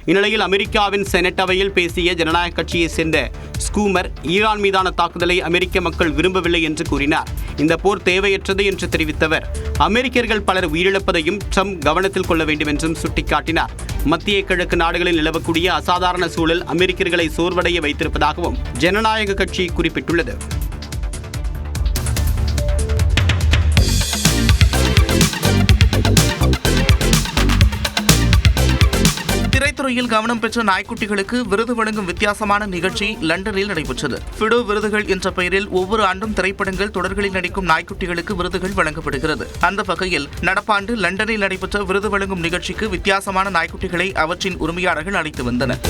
S21: இந்நிலையில் அமெரிக்காவின் senate அவையில் பேசிய ஜனநாயக கட்சியைச் சேர்ந்த ஸ்கூமர் Iran மீதான தாக்குதலை அமெரிக்க மக்கள் விரும்பவில்லை என்று கூறினார். இந்த போர் தேவையற்றது என்று தெரிவித்தவர் அமெரிக்கர்கள் பலர் உயிரிழப்பதையும் ட்ரம்ப் கவனத்தில் கொள்ள வேண்டும் என்றும் சுட்டிக்காட்டினார். மத்திய கிழக்கு நாடுகளில் நிலவக்கூடிய அசாதாரண சூழல் அமெரிக்கர்களை சோர்வடைய வைத்திருப்பதாகவும் ஜனநாயக கட்சி குறிப்பிட்டுள்ளது.
S2: திரைத்துறையில் கவனம் பெற்ற நாய்க்குட்டிகளுக்கு விருது வழங்கும் வித்தியாசமான நிகழ்ச்சி லண்டனில் நடைபெற்றது. ஃபிடோ விருதுகள் என்ற பெயரில் ஒவ்வொரு ஆண்டும் திரைப்படங்கள், தொடர்களில் நடிக்கும் நாய்க்குட்டிகளுக்கு விருதுகள் வழங்கப்படுகிறது. அந்த வகையில் நடப்பாண்டு லண்டனில் நடைபெற்ற விருது வழங்கும் நிகழ்ச்சிக்கு வித்தியாசமான நாய்க்குட்டிகளை அவற்றின் உரிமையாளர்கள் அழைத்து வந்தனர்.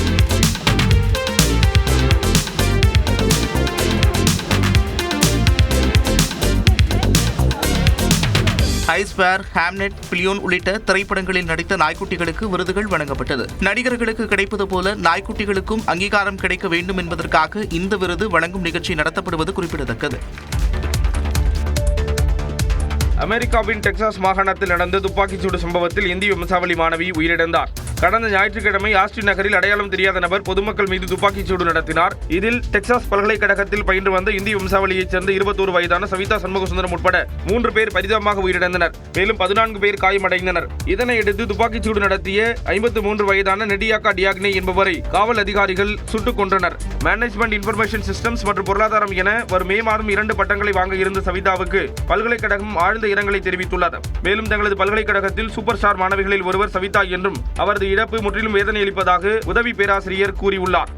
S2: ஐஸ்பேர், ஹாம்லெட், பிலியோன் உள்ளிட்ட திரைப்படங்களில் நடித்த நாய்க்குட்டிகளுக்கு விருதுகள் வழங்கப்பட்டது. நடிகர்களுக்கு கிடைப்பது போல நாய்க்குட்டிகளுக்கும் அங்கீகாரம் கிடைக்க வேண்டும் என்பதற்காக இந்த விருது வழங்கும் நிகழ்ச்சி நடத்தப்படுவது குறிப்பிடத்தக்கது.
S9: அமெரிக்காவின் டெக்சாஸ் மாகாணத்தில் நடந்த துப்பாக்கிச்சூடு சம்பவத்தில் இந்திய வம்சாவளி மாணவி உயிரிழந்தார். கடந்த ஞாயிற்றுக்கிழமை ஆஸ்டின் நகரில் அடையாளம் தெரியாத நபர் பொதுமக்கள் மீது துப்பாக்கிச்சூடு நடத்தினார். இதில் டெக்சாஸ் பல்கலைக்கழகத்தில் பயின்று வந்த இந்திய வம்சாவளியைச் சேர்ந்த 21 வயதான சவிதா சண்முகசுந்தரம் உட்பட 3 பேர் பரிதாபமாக உயிரிழந்தனர். மேலும் 14 பேர் காயமடைந்தனர். இதனையடுத்து துப்பாக்கிச்சூடு நடத்திய 53 வயதான நெடியாக்கா டியாக்னே என்பவரை காவல் அதிகாரிகள் சுட்டுக் கொன்றனர். மேனேஜ்மெண்ட், இன்ஃபர்மேஷன் சிஸ்டம்ஸ் மற்றும் பொருளாதாரம் என வரும் மே மாதம் 2 பட்டங்களை வாங்க இருந்த சவிதாவுக்கு பல்கலைக்கழகம் ஆழ்ந்த இரங்கலை தெரிவித்துள்ளது. மேலும் தங்களது பல்கலைக்கழகத்தில் சூப்பர் ஸ்டார் மாணவிகளில் ஒருவர் சவிதா என்றும் அவரது இழப்பு முற்றிலும் வேதனை அளிப்பதாக உதவி பேராசிரியர் கூறியுள்ளார்.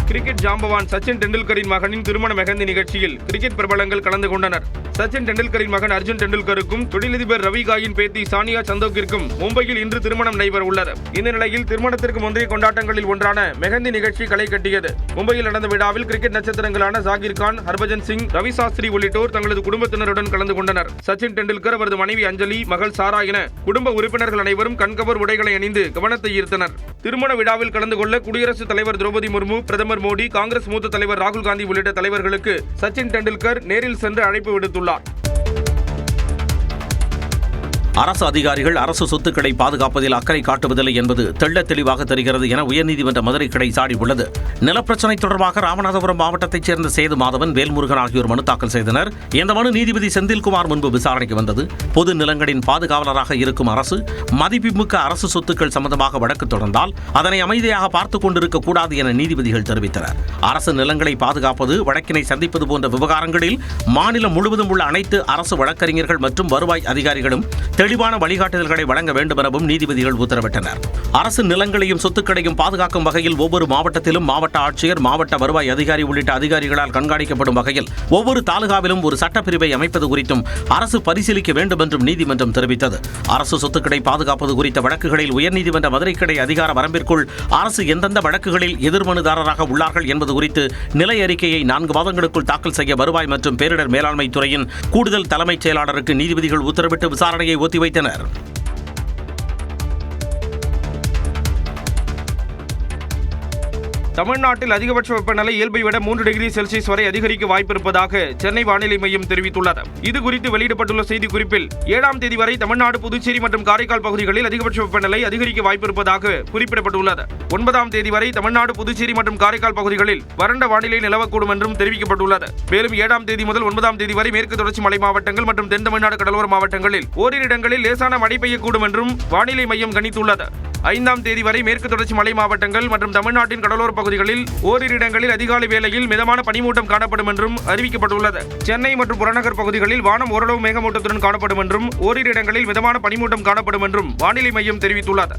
S9: கிரிக்கெட் ஜாம்பவான் சச்சின் டெண்டுல்கரின் மகனின் திருமண மெஹந்தி நிகழ்ச்சியில் கிரிக்கெட் பிரபலங்கள் கலந்து கொண்டனர். சச்சின் டெண்டுல்கரின் மகன் அர்ஜுன் டெண்டுல்கருக்கும் தொழிலதிபர் ரவிகாயின் பேத்தி சானியா சந்தோக்கிற்கும் மும்பையில் இன்று திருமணம் நடைபெற உள்ளது. இந்த நிலையில் திருமணத்திற்கு முந்தைய கொண்டாட்டங்களில் ஒன்றான மெஹந்தி நிகழ்ச்சி களை கட்டியது. மும்பையில் நடந்த விழாவில் கிரிக்கெட் நட்சத்திரங்களான ஜாகிர் கான், ஹர்பஜன் சிங், ரவி சாஸ்திரி உள்ளிட்டோர் தங்களது குடும்பத்தினருடன் கலந்து கொண்டனர். சச்சின் டெண்டுல்கர், அவரது மனைவி அஞ்சலி, மகள் சாரா என குடும்ப உறுப்பினர்கள் அனைவரும் கண்கவர் உடைகளை அணிந்து கவனத்தை ஈர்த்தனர். திருமண விழாவில் கலந்து கொள்ள குடியரசுத் தலைவர் திரௌபதி முர்மு, பிரதமர் மோடி, காங்கிரஸ் மூத்த தலைவர் ராகுல் காந்தி உள்ளிட்ட தலைவர்களுக்கு சச்சின் டெண்டுல்கர் நேரில் சென்று அழைப்பு விடுத்துள்ளார்.
S10: அரசு அதிகாரிகள் அரசு சொத்துக்களை பாதுகாப்பதில் அக்கறை காட்டுவதில்லை என்பது தெள்ளத் தெளிவாக தெரிகிறது என உயர்நீதிமன்ற மதுரை கிளை சாடியுள்ளது. நிலப்பிரச்சினை தொடர்பாக ராமநாதபுரம் மாவட்டத்தைச் சேர்ந்த சேது மாதவன், வேல்முருகன் ஆகியோர் மனு தாக்கல் செய்தனர். இந்த மனு நீதிபதி செந்தில்குமார் முன்பு விசாரணைக்கு வந்தது. பொது நிலங்களின் பாதுகாவலராக இருக்கும் அரசு மதிப்புமிக்க அரசு சொத்துக்கள் சம்பந்தமாக வழக்கு தொடர்ந்தால் அதனை அமைதியாக பார்த்துக் கொண்டிருக்க கூடாது என நீதிபதிகள் தெரிவித்தனர். அரசு நிலங்களை பாதுகாப்பது, வழக்கினை சந்திப்பது போன்ற விவகாரங்களில் மாநிலம் முழுவதும் உள்ள அனைத்து அரசு வழக்கறிஞர்கள் மற்றும் வருவாய் அதிகாரிகளும் தெளிவான வழிகாட்டுதல்களை வழங்க வேண்டும் எனவும் நீதிபதிகள் உத்தரவிட்டனர். அரசு நிலங்களையும் சொத்துக்களையும் பாதுகாக்கும் வகையில் ஒவ்வொரு மாவட்டத்திலும் மாவட்ட ஆட்சியர், மாவட்ட வருவாய் அதிகாரி உள்ளிட்ட அதிகாரிகளால் கண்காணிக்கப்படும் வகையில் ஒவ்வொரு தாலுகாவிலும் ஒரு சட்டப்பிரிவை அமைப்பது குறித்தும் அரசு பரிசீலிக்க வேண்டும் என்றும் நீதிமன்றம் தெரிவித்தது. அரசு சொத்துக்களை பாதுகாப்பது குறித்த வழக்குகளில் உயர்நீதிமன்ற மதுரை கிளை அதிகார வரம்பிற்குள் அரசு எந்தெந்த வழக்குகளில் எதிர்மனுதாரராக உள்ளார்கள் என்பது குறித்து நிலை அறிக்கையை 4 மாதங்களுக்குள் தாக்கல் செய்ய வருவாய் மற்றும் பேரிடர் மேலாண்மை துறையின் கூடுதல் தலைமைச் செயலாளருக்கு நீதிபதிகள் உத்தரவிட்டு விசாரணையை ஒத்திவைத்தனர்.
S9: தமிழ்நாட்டில் அதிகபட்ச வெப்பநிலை இயல்பை விட 3 டிகிரி செல்சியஸ் வரை அதிகரிக்க வாய்ப்பிருப்பதாக சென்னை வானிலை மையம் தெரிவித்துள்ளது. இதுகுறித்து வெளியிடப்பட்டுள்ள செய்திக்குறிப்பில் 7ஆம் தேதி வரை தமிழ்நாடு, புதுச்சேரி மற்றும் காரைக்கால் பகுதிகளில் அதிகபட்ச வெப்பநிலை அதிகரிக்க வாய்ப்பிருப்பதாக குறிப்பிடப்பட்டுள்ளது. 9ஆம் தேதி வரை தமிழ்நாடு, புதுச்சேரி மற்றும் காரைக்கால் பகுதிகளில் வறண்ட வானிலை நிலவக்கூடும் என்றும் தெரிவிக்கப்பட்டுள்ளது. மேலும் 7ஆம் தேதி முதல் 9ஆம் தேதி வரை மேற்கு தொடர்ச்சி மலை மாவட்டங்கள் மற்றும் தென் தமிழ்நாடு கடலோர மாவட்டங்களில் ஓரிரு இடங்களில் லேசான மழை பெய்யக்கூடும் என்றும் வானிலை மையம் கணித்துள்ளது. 5ஆம் தேதி வரை மேற்கு தொடர்ச்சி மலை மாவட்டங்கள் மற்றும் தமிழ்நாட்டின் கடலோர பகுதிகளில் ஓரிரு இடங்களில் அதிகாலை வேளையில் மிதமான பனிமூட்டம் காணப்படும் என்றும் அறிவிக்கப்பட்டுள்ளது. சென்னை மற்றும் புறநகர் பகுதிகளில் வானம் ஓரளவு மேகமூட்டத்துடன் காணப்படும் என்றும் ஓரிரு இடங்களில் மிதமான பனிமூட்டம் காணப்படும் என்றும் வானிலை மையம் தெரிவித்துள்ளது.